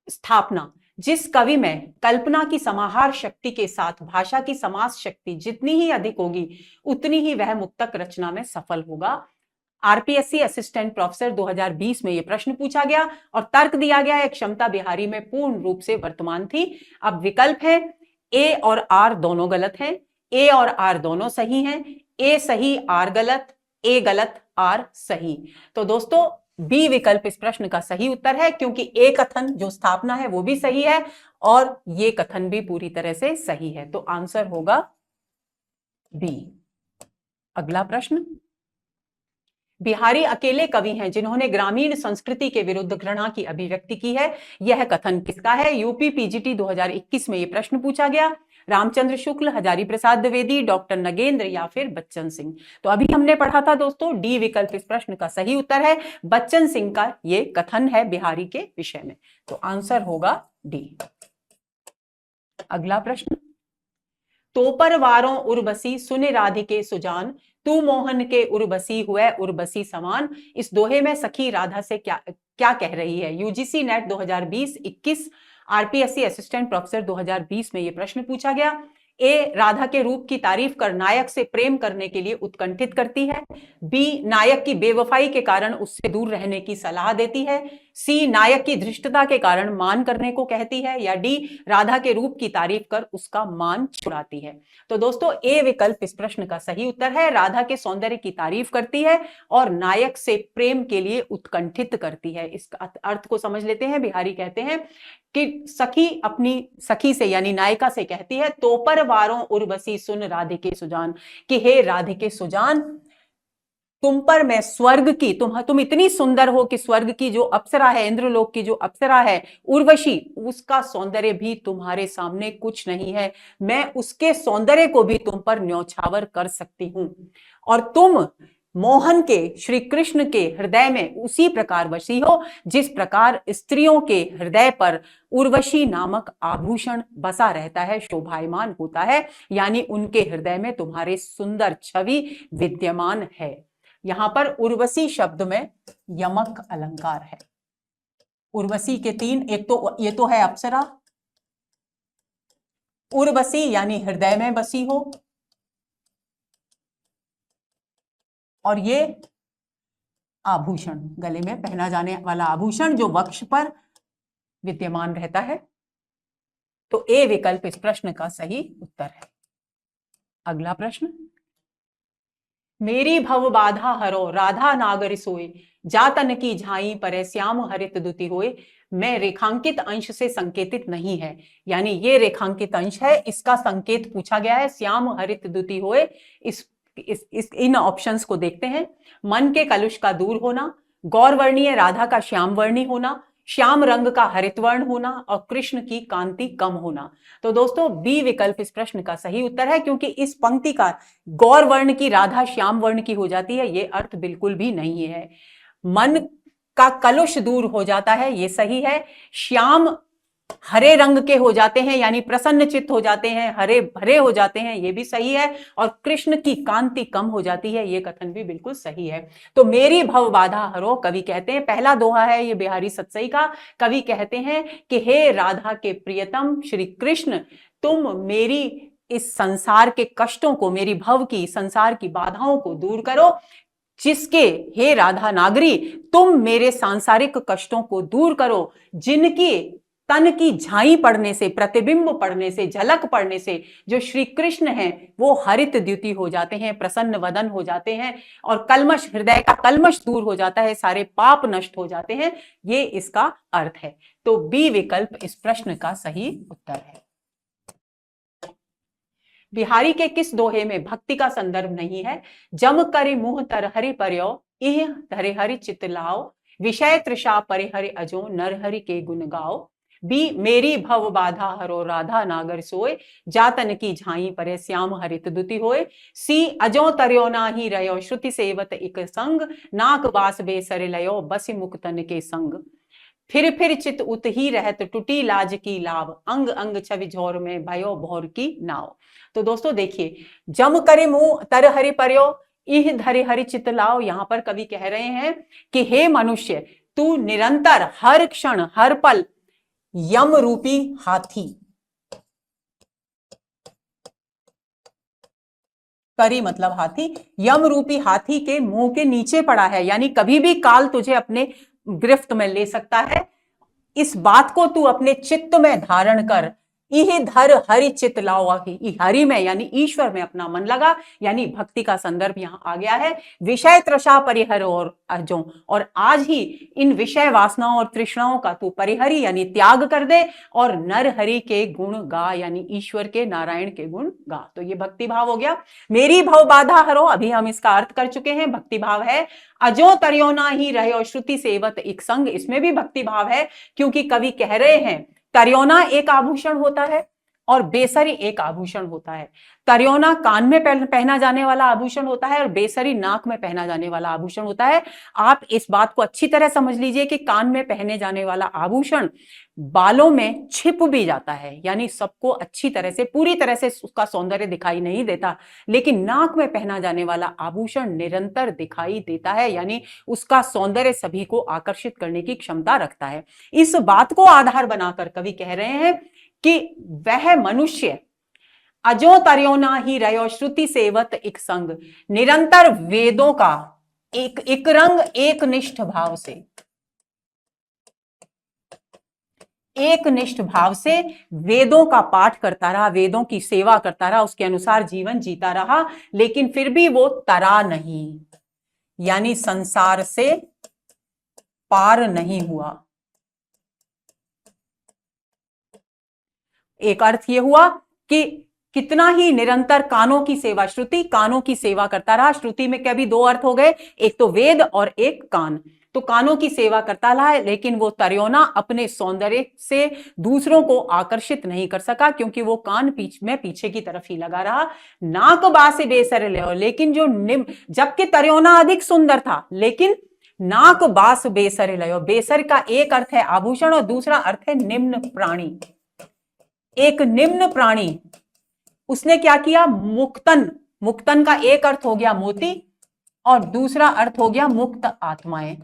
स्थापना। जिस कवि में कल्पना की समाहार शक्ति के साथ भाषा की समास शक्ति जितनी ही अधिक होगी उतनी ही वह मुक्तक रचना में सफल होगा। आरपीएससी असिस्टेंट प्रोफेसर 2020 में यह प्रश्न पूछा गया और तर्क दिया गया है क्षमता बिहारी में पूर्ण रूप से वर्तमान थी। अब विकल्प है ए और आर दोनों गलत हैं, ए और आर दोनों सही हैं, ए सही आर गलत, ए गलत आर सही। तो दोस्तों बी विकल्प इस प्रश्न का सही उत्तर है, क्योंकि ए कथन जो स्थापना है वो भी सही है और ये कथन भी पूरी तरह से सही है, तो आंसर होगा बी। अगला प्रश्न। बिहारी अकेले कवि हैं जिन्होंने ग्रामीण संस्कृति के विरुद्ध घृणा की अभिव्यक्ति की है। यह कथन किसका है? यूपी पीजीटी 2021 में यह प्रश्न पूछा गया। रामचंद्र शुक्ल, हजारी प्रसाद द्विवेदी, डॉक्टर नगेंद्र या फिर बच्चन सिंह। तो अभी हमने पढ़ा था दोस्तों डी विकल्प इस प्रश्न का सही उत्तर है। बच्चन सिंह का यह कथन है बिहारी के विषय में, तो आंसर होगा डी। अगला प्रश्न। तोपर वारों उर्वशी सुने राधिके सुजान, तू मोहन के उर्वशी हुए उर्वशी समान। इस दोहे में सखी राधा से क्या क्या कह रही है? UGC net 2020-21 RPSC assistant professor 2020 में यह प्रश्न पूछा गया। ए राधा के रूप की तारीफ कर नायक से प्रेम करने के लिए उत्कंठित करती है। बी नायक की बेवफाई के कारण उससे दूर रहने की सलाह देती है। सी नायक की धृष्टता के कारण मान करने को कहती है। या डी राधा के रूप की तारीफ कर उसका मान छुड़ाती है। तो दोस्तों ए विकल्प इस प्रश्न का सही उत्तर है। राधा के सौंदर्य की तारीफ करती है और नायक से प्रेम के लिए उत्कंठित करती है। इसका अर्थ को समझ लेते हैं। बिहारी कहते हैं कि सखी अपनी सखी से यानी नायिका से कहती है, तोपर वारों उर्वशी सुन राधिके सुजान, कि हे राधिके सुजान, तुम पर मैं स्वर्ग की, तुम इतनी सुंदर हो कि स्वर्ग की जो अप्सरा है, इंद्रलोक की जो अप्सरा है उर्वशी, उसका सौंदर्य भी तुम्हारे सामने कुछ नहीं है। मैं उसके सौंदर्य को भी तुम पर न्यौछावर कर सकती हूं और तुम मोहन के, श्री कृष्ण के हृदय में उसी प्रकार वशी हो जिस प्रकार स्त्रियों के हृदय पर उर्वशी नामक आभूषण बसा रहता है, शोभायमान होता है, यानी उनके हृदय में तुम्हारे सुंदर छवि विद्यमान है। यहां पर उर्वशी शब्द में यमक अलंकार है। उर्वशी के तीन, एक तो ये तो है अप्सरा, उर्वशी यानी हृदय में बसी हो, और ये आभूषण, गले में पहना जाने वाला आभूषण जो वक्ष पर विद्यमान रहता है। तो ए विकल्प इस प्रश्न का सही उत्तर है। अगला प्रश्न। मेरी भव बाधा हरो राधा नागर सोए, जातन की झाई परे श्याम हरित दुति होए। मैं रेखांकित अंश से संकेतित नहीं है, यानी ये रेखांकित अंश है, इसका संकेत पूछा गया है श्याम हरित दुति होए। इन ऑप्शंस को देखते हैं। मन के कलुष का दूर होना, गौरवर्णीय राधा का श्याम वर्णी होना, श्याम रंग का हरित वर्ण होना और कृष्ण की कांति कम होना। तो दोस्तों बी विकल्प इस प्रश्न का सही उत्तर है, क्योंकि इस पंक्ति का गौर वर्ण की राधा श्याम वर्ण की हो जाती है, ये अर्थ बिल्कुल भी नहीं है। मन का कलुष दूर हो जाता है, ये सही है। श्याम हरे रंग के हो जाते हैं, यानी प्रसन्न चित्त हो जाते हैं, हरे भरे हो जाते हैं, ये भी सही है। और कृष्ण की कांति कम हो जाती है, ये कथन भी बिल्कुल सही है। तो मेरी भव बाधा हरो, कवि कहते हैं, पहला दोहा है ये बिहारी सतसई का। कवि कहते हैं कि हे राधा के प्रियतम श्री कृष्ण, तुम मेरी इस संसार के कष्टों को, मेरी भव की, संसार की बाधाओं को दूर करो। जिसके, हे राधा नागरी, तुम मेरे सांसारिक कष्टों को दूर करो, जिनकी तन की झाई पड़ने से, प्रतिबिंब पड़ने से, झलक पड़ने से जो श्री कृष्ण हैं वो हरित द्युति हो जाते हैं, प्रसन्न वदन हो जाते हैं और कलमश, हृदय का कलमश दूर हो जाता है, सारे पाप नष्ट हो जाते हैं। ये इसका अर्थ है। तो बी विकल्प इस प्रश्न का सही उत्तर है। बिहारी के किस दोहे में भक्ति का संदर्भ नहीं है? जम करे मुंह तर हरि पर्यो, इह धरे हरि चित लाओ, विषय तृषा परे हरि अजो, नर हरि के गुण गाओ। बी मेरी भव बाधा हरो राधा नागर सोय, जातन की झाई परे श्याम हरित दुति होय। सी अजो तर्यो नाही रयो श्रुति सेवत इक संग, नाक बास बेसर लयो बसि मुक्तन के संग। फिर चित उत ही रहत टूटी लाज की लाव, अंग अंग छवि झोर में भयो भौर की नाव। तो दोस्तों देखिए, जम करे मुंह तर हरि पर्यो, इह धरि हरि चित लाओ। यहां पर कवि कह रहे हैं कि हे मनुष्य, तू निरंतर हर क्षण हर पल यम रूपी हाथी, करी मतलब हाथी, यम रूपी हाथी के मुंह के नीचे पड़ा है, यानी कभी भी काल तुझे अपने गिरफ्त में ले सकता है। इस बात को तू अपने चित्त में धारण कर। इह धर हरि चित लाओ, हरि में यानी ईश्वर में अपना मन लगा, यानी भक्ति का संदर्भ यहां आ गया है। विषय तृषा परिहर और अजो, और आज ही इन विषय वासनाओं और तृष्णाओं का तू परिहरी यानी त्याग कर दे, और नर हरि के गुण गा, यानी ईश्वर के नारायण के गुण गा। तो ये भक्ति भाव हो गया। मेरी भव बाधा हरो, अभी हम इसका अर्थ कर चुके हैं, भक्ति भाव है। अजो तरियो ना ही रहो श्रुति सेवत एक संग, इसमें भी भक्ति भाव है, क्योंकि कवि कह रहे हैं तरियोना एक आभूषण होता है और बेसरी एक आभूषण होता है। तरियोना कान में पहना जाने वाला आभूषण होता है और बेसरी नाक में पहना जाने वाला आभूषण होता है। आप इस बात को अच्छी तरह समझ लीजिए कि कान में पहने जाने वाला आभूषण बालों में छिप भी जाता है, यानी सबको अच्छी तरह से पूरी तरह से उसका सौंदर्य दिखाई नहीं देता, लेकिन नाक में पहना जाने वाला आभूषण निरंतर दिखाई देता है, यानी उसका सौंदर्य सभी को आकर्षित करने की क्षमता रखता है। इस बात को आधार बनाकर कवि कह रहे हैं कि वह मनुष्य अजो तरियोना ही रयो श्रुति सेवत एक संग, निरंतर वेदों का एक रंग एक निष्ठ भाव से, एक निष्ठ भाव से वेदों का पाठ करता रहा, वेदों की सेवा करता रहा, उसके अनुसार जीवन जीता रहा, लेकिन फिर भी वो तरा नहीं, यानी संसार से पार नहीं हुआ। एक अर्थ ये हुआ कि कितना ही निरंतर कानों की सेवा, श्रुति कानों की सेवा करता रहा। श्रुति में क्या भी दो अर्थ हो गए, एक तो वेद और एक कान। तो कानों की सेवा करता रहा, लेकिन वो तरियोना अपने सौंदर्य से दूसरों को आकर्षित नहीं कर सका, क्योंकि वो कान पीछे की तरफ ही लगा रहा। नाक बासे बेसर ले, लेकिन जो जबकि तरियोना अधिक सुंदर था, लेकिन नाक बास बेसर लयो, बेसर का एक अर्थ है आभूषण और दूसरा अर्थ है निम्न प्राणी। एक निम्न प्राणी, उसने क्या किया, मुक्तन, मुक्तन का एक अर्थ हो गया मोती और दूसरा अर्थ हो गया मुक्त आत्माएं।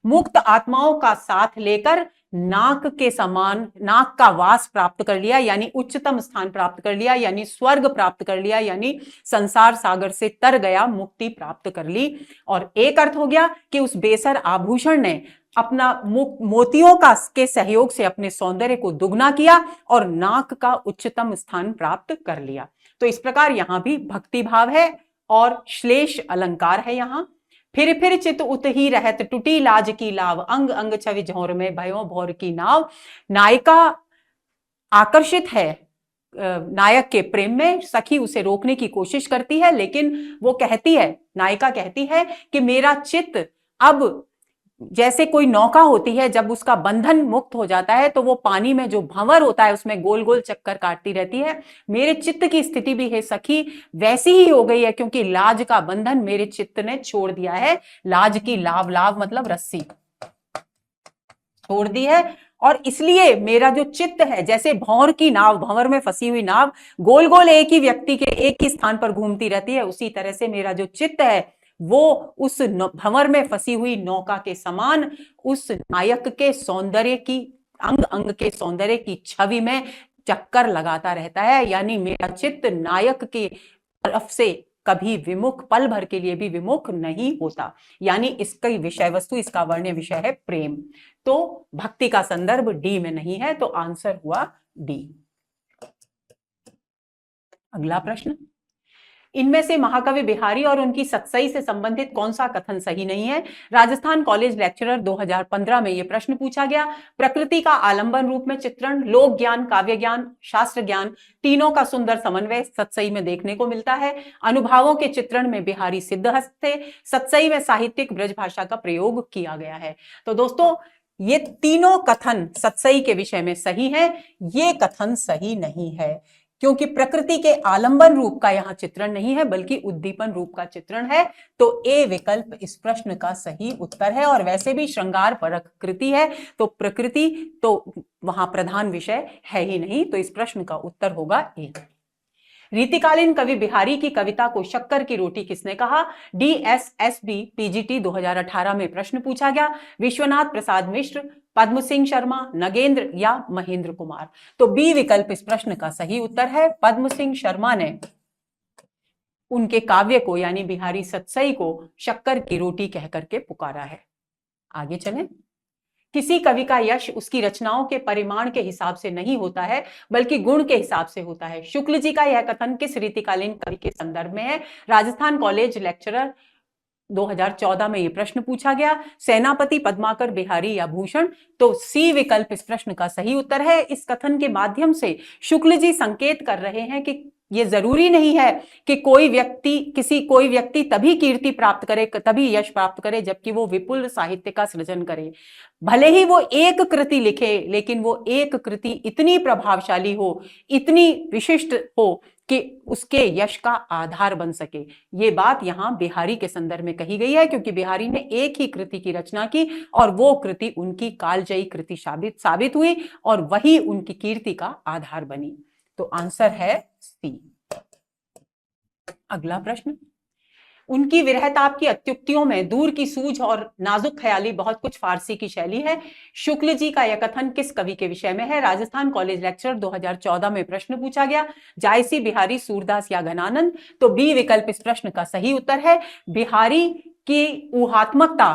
मुक्त आत्माओं का साथ लेकर नाक के समान, नाक का वास प्राप्त कर लिया, यानी उच्चतम स्थान प्राप्त कर लिया, यानी स्वर्ग प्राप्त कर लिया, यानी संसार सागर से तर गया, मुक्ति प्राप्त कर ली। और एक अर्थ हो गया कि उस बेसर आभूषण ने अपना मोतियों का के सहयोग से अपने सौंदर्य को दुगना किया और नाक का उच्चतम स्थान प्राप्त कर लिया। तो इस प्रकार यहां भी भक्ति भाव है और श्लेष अलंकार है। यहां फिर चित उत ही रहत टूटी लाज की लाव, अंग अंग छवि झोर में भयो भौर की नाव। नायिका आकर्षित है नायक के प्रेम में, सखी उसे रोकने की कोशिश करती है, लेकिन वो कहती है, नायिका कहती है कि मेरा चित्त अब जैसे कोई नौका होती है, जब उसका बंधन मुक्त हो जाता है तो वो पानी में जो भंवर होता है उसमें गोल गोल चक्कर काटती रहती है। मेरे चित्त की स्थिति भी है सखी वैसी ही हो गई है, क्योंकि लाज का बंधन मेरे चित्त ने छोड़ दिया है। लाज की लाव, लाव मतलब रस्सी, छोड़ दी है, और इसलिए मेरा जो चित्त है, जैसे भंवर की नाव, भंवर में फंसी हुई नाव गोल गोल एक ही व्यक्ति के एक ही स्थान पर घूमती रहती है, उसी तरह से मेरा जो चित्त है वो उस भंवर में फंसी हुई नौका के समान उस नायक के सौंदर्य की, अंग अंग के सौंदर्य की छवि में चक्कर लगाता रहता है, यानी मेरा चित्त नायक की तरफ से कभी विमुख, पल भर के लिए भी विमुख नहीं होता। यानी इसकी विषय वस्तु, इसका वर्ण्य विषय है प्रेम। तो भक्ति का संदर्भ डी में नहीं है, तो आंसर हुआ डी। अगला प्रश्न, इनमें से महाकवि बिहारी और उनकी सतसई से संबंधित कौन सा कथन सही नहीं है? राजस्थान कॉलेज लेक्चरर 2015 में यह प्रश्न पूछा गया। प्रकृति का आलंबन रूप में चित्रण, लोक ज्ञान, काव्य ज्ञान, शास्त्र ज्ञान, तीनों का सुंदर समन्वय सतसई में देखने को मिलता है। अनुभवों के चित्रण में बिहारी सिद्धहस्त थे। सतसई में साहित्यिक ब्रज भाषा का प्रयोग किया गया है। तो दोस्तों ये तीनों कथन सतसई के विषय में सही है, ये कथन सही नहीं है, क्योंकि प्रकृति के आलंबन रूप का यहां चित्रण नहीं है बल्कि उद्दीपन रूप का चित्रण है। तो ए विकल्प इस प्रश्न का सही उत्तर है। और वैसे भी श्रृंगार परक कृति है तो प्रकृति तो वहां प्रधान विषय है ही नहीं, तो इस प्रश्न का उत्तर होगा ए। रीतिकालीन कवि बिहारी की कविता को शक्कर की रोटी किसने कहा? DSSB PGT 2018 में प्रश्न पूछा गया। विश्वनाथ प्रसाद मिश्र, पद्म सिंह शर्मा, नगेंद्र या महेंद्र कुमार? तो बी विकल्प इस प्रश्न का सही उत्तर है। पद्म सिंह शर्मा ने उनके काव्य को यानी बिहारी सतसई को शक्कर की रोटी कहकर के पुकारा है। आगे चलें। किसी कवि का यश उसकी रचनाओं के परिमाण के हिसाब से नहीं होता है बल्कि गुण के हिसाब से होता है। शुक्ल जी का यह कथन किस रीतिकालीन कवि के संदर्भ में है? राजस्थान कॉलेज लेक्चरर 2014 में यह प्रश्न पूछा गया। सेनापति, पद्माकर, बिहारी या भूषण? तो सी विकल्प इस प्रश्न का सही उत्तर है। इस कथन के माध्यम से शुक्ल जी संकेत कर रहे हैं कि ये जरूरी नहीं है कि कोई व्यक्ति तभी कीर्ति प्राप्त करे, तभी यश प्राप्त करे जबकि वो विपुल साहित्य का सृजन करे। भले ही वो एक कृति लिखे लेकिन वो एक कृति इतनी प्रभावशाली हो, इतनी विशिष्ट हो कि उसके यश का आधार बन सके। ये बात यहां बिहारी के संदर्भ में कही गई है, क्योंकि बिहारी ने एक ही कृति की रचना की और वो कृति उनकी कालजयी कृति साबित हुई और वही उनकी कीर्ति का आधार बनी। तो आंसर है सी। अगला प्रश्न। उनकी विरहताप की अत्युक्तियों में दूर की सूझ और नाजुक ख्याली बहुत कुछ फारसी की शैली है। शुक्ल जी का यह कथन किस कवि के विषय में है? राजस्थान कॉलेज लेक्चर 2014 में प्रश्न पूछा गया। जायसी, बिहारी, सूरदास या घनानंद? तो बी विकल्प इस प्रश्न का सही उत्तर है। बिहारी की ऊहात्मकता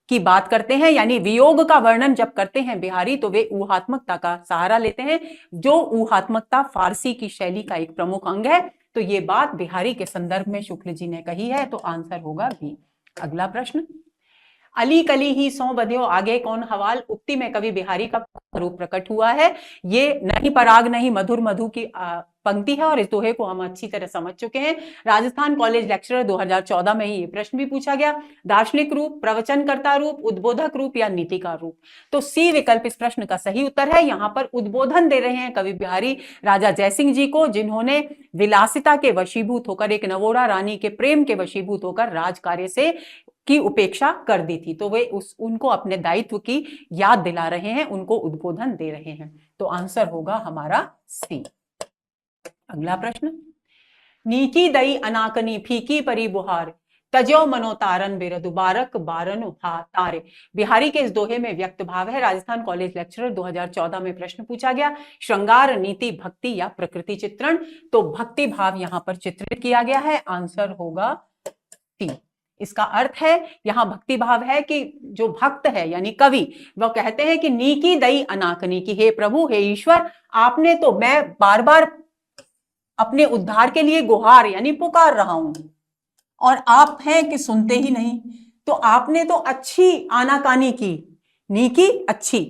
की बात करते हैं, यानी वियोग का वर्णन जब करते हैं बिहारी तो वे ऊहात्मकता का सहारा लेते हैं। जो ऊहात्मकता फारसी की शैली का एक प्रमुख अंग है, तो ये बात बिहारी के संदर्भ में शुक्ल जी ने कही है, तो आंसर होगा बी। अगला प्रश्न। अली कली ही सौ बंध्यो आगे कौन हवाल? उक्ति में कवि बिहारी का रूप प्रकट हुआ है। ये नहीं पराग नहीं मधुर मधु की पंक्ति है और इस दोहे को हम अच्छी तरह समझ चुके हैं। राजस्थान कॉलेज लेक्चरर 2014 में ही ये प्रश्न भी पूछा गया। दार्शनिक रूप, प्रवचनकर्ता रूप, उद्बोधक रूप या नीतिकार रूप? तो सी विकल्प इस प्रश्न का सही उत्तर है। यहाँ पर उद्बोधन दे रहे हैं कवि बिहारी राजा जयसिंह जी को, जिन्होंने विलासिता के वशीभूत होकर, एक नवोड़ा रानी के प्रेम के वशीभूत होकर राज कार्य से की उपेक्षा कर दी थी। तो वे उनको अपने दायित्व की याद दिला रहे हैं, उनको उद्बोधन दे रहे हैं। तो आंसर होगा हमारा सी। अगला प्रश्न। नीकी दई अनाकनी फीकी परी बुहार, तजो मनो तारन बिरदु बारक बारनु हा तारे? बिहारी के इस दोहे में व्यक्त भाव है। राजस्थान कॉलेज लेक्चरर 2014 में प्रश्न पूछा गया। श्रृंगार, नीति, भक्ति या प्रकृति चित्रण? तो भक्ति भाव यहां पर चित्रित किया गया है। आंसर होगा सी। इसका अर्थ है, यहां भक्ति भाव है कि जो भक्त है यानी कवि, वो कहते हैं कि नीकी दई अनाकनी, की हे प्रभु, हे ईश्वर, आपने तो, मैं बार बार अपने उद्धार के लिए गुहार यानी पुकार रहा हूं और आप हैं कि सुनते ही नहीं। तो आपने तो अच्छी आनाकानी की, नीकी अच्छी,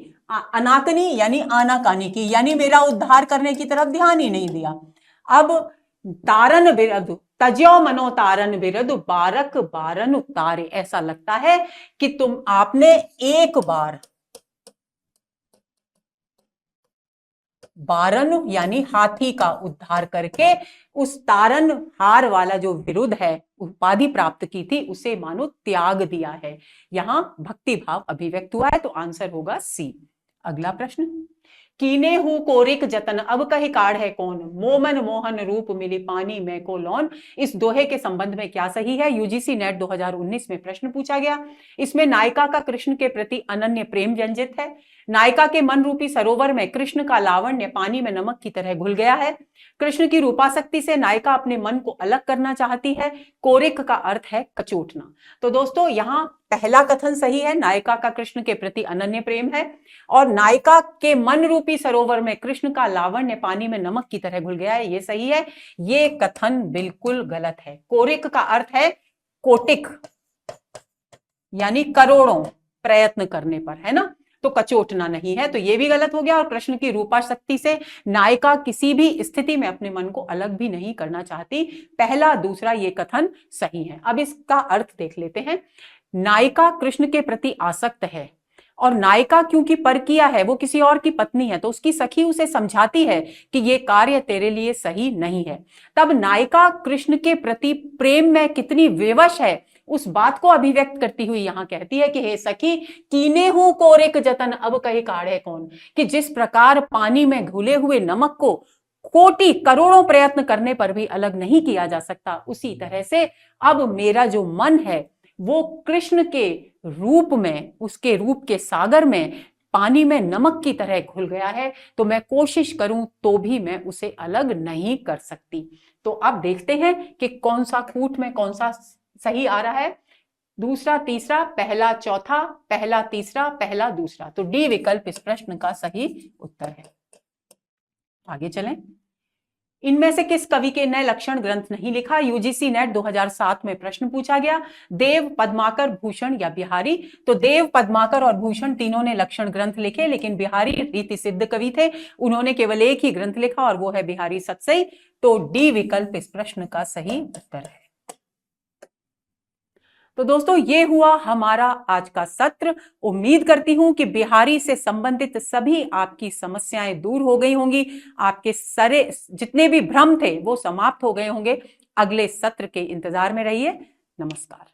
अनाकनी यानी आनाकानी की, यानी मेरा उद्धार करने की तरफ ध्यान ही नहीं दिया। अब तारन बिरदु, तज्यो मनो तारन बिरदु बारक बारन उतारे, ऐसा लगता है कि आपने एक बार, बारन यानी हाथी का उद्धार करके उस तारन हार वाला जो विरुद्ध है उपाधि प्राप्त की थी, उसे मानो त्याग दिया है। यहां भक्ति भाव अभिव्यक्त हुआ है, तो आंसर होगा सी। अगला प्रश्न। कीने हूं कोरिक जतन अब कही काढ़ है कौन, मोमन मोहन रूप मिली पानी में को लौन? इस दोहे के संबंध में क्या सही है? यूजीसी नेट 2019 में प्रश्न पूछा गया। इसमें नायिका का कृष्ण के प्रति अनन्य प्रेम व्यंजित है। नायिका के मन रूपी सरोवर में कृष्ण का लावण्य पानी में नमक की तरह घुल गया है। कृष्ण की रूपाशक्ति से नायिका अपने मन को अलग करना चाहती है। कोरिक का अर्थ है कचोटना। तो दोस्तों यहां पहला कथन सही है, नायिका का कृष्ण के प्रति अनन्य प्रेम है और नायिका के मन रूपी सरोवर में कृष्ण का लावण्य पानी में नमक की तरह घुल गया है, ये सही है। ये कथन बिल्कुल गलत है। कोरिक का अर्थ है कोटिक, यानी करोड़ों प्रयत्न करने पर, है ना, तो कचोटना नहीं है, तो ये भी गलत हो गया। और कृष्ण की रूपा शक्ति से नायिका किसी भी स्थिति में अपने मन को अलग भी नहीं करना चाहती। पहला दूसरा ये कथन सही है। अब इसका अर्थ देख लेते हैं। नायिका कृष्ण के प्रति आसक्त है और नायिका क्योंकि परकिया है, वो किसी और की पत्नी है, तो उसकी सखी उसे समझाती है कि ये कार्य तेरे लिए सही नहीं है। तब नायिका कृष्ण के प्रति प्रेम में कितनी विवश है उस बात को अभिव्यक्त करती हुई यहां कहती है कि हे सखी, कीने हूं कोरिक जतन अब कहे काढ़े कौन, कि जिस प्रकार पानी में घुले हुए नमक को कोटि करोड़ों प्रयत्न करने पर भी अलग नहीं किया जा सकता, उसी तरह से अब मेरा जो मन है वो कृष्ण के रूप में, उसके रूप के सागर में पानी में नमक की तरह घुल गया है, तो मैं कोशिश करूं तो भी मैं उसे अलग नहीं कर सकती। तो अब देखते हैं कि कौन सा कूट में कौन सा सही आ रहा है। दूसरा तीसरा, पहला चौथा, पहला तीसरा, पहला दूसरा, तो डी विकल्प इस प्रश्न का सही उत्तर है। आगे चलें। इनमें से किस कवि के नए लक्षण ग्रंथ नहीं लिखा? यूजीसी नेट 2007 में प्रश्न पूछा गया। देव, पद्माकर, भूषण या बिहारी? तो देव, पद्माकर और भूषण तीनों ने लक्षण ग्रंथ लिखे, लेकिन बिहारी रीति सिद्ध कवि थे, उन्होंने केवल एक ही ग्रंथ लिखा और वो है बिहारी सतसई। तो डी विकल्प इस प्रश्न का सही उत्तर है। तो दोस्तों, ये हुआ हमारा आज का सत्र। उम्मीद करती हूं कि बिहारी से संबंधित सभी आपकी समस्याएं दूर हो गई होंगी, आपके सारे जितने भी भ्रम थे वो समाप्त हो गए होंगे। अगले सत्र के इंतजार में रहिए। नमस्कार।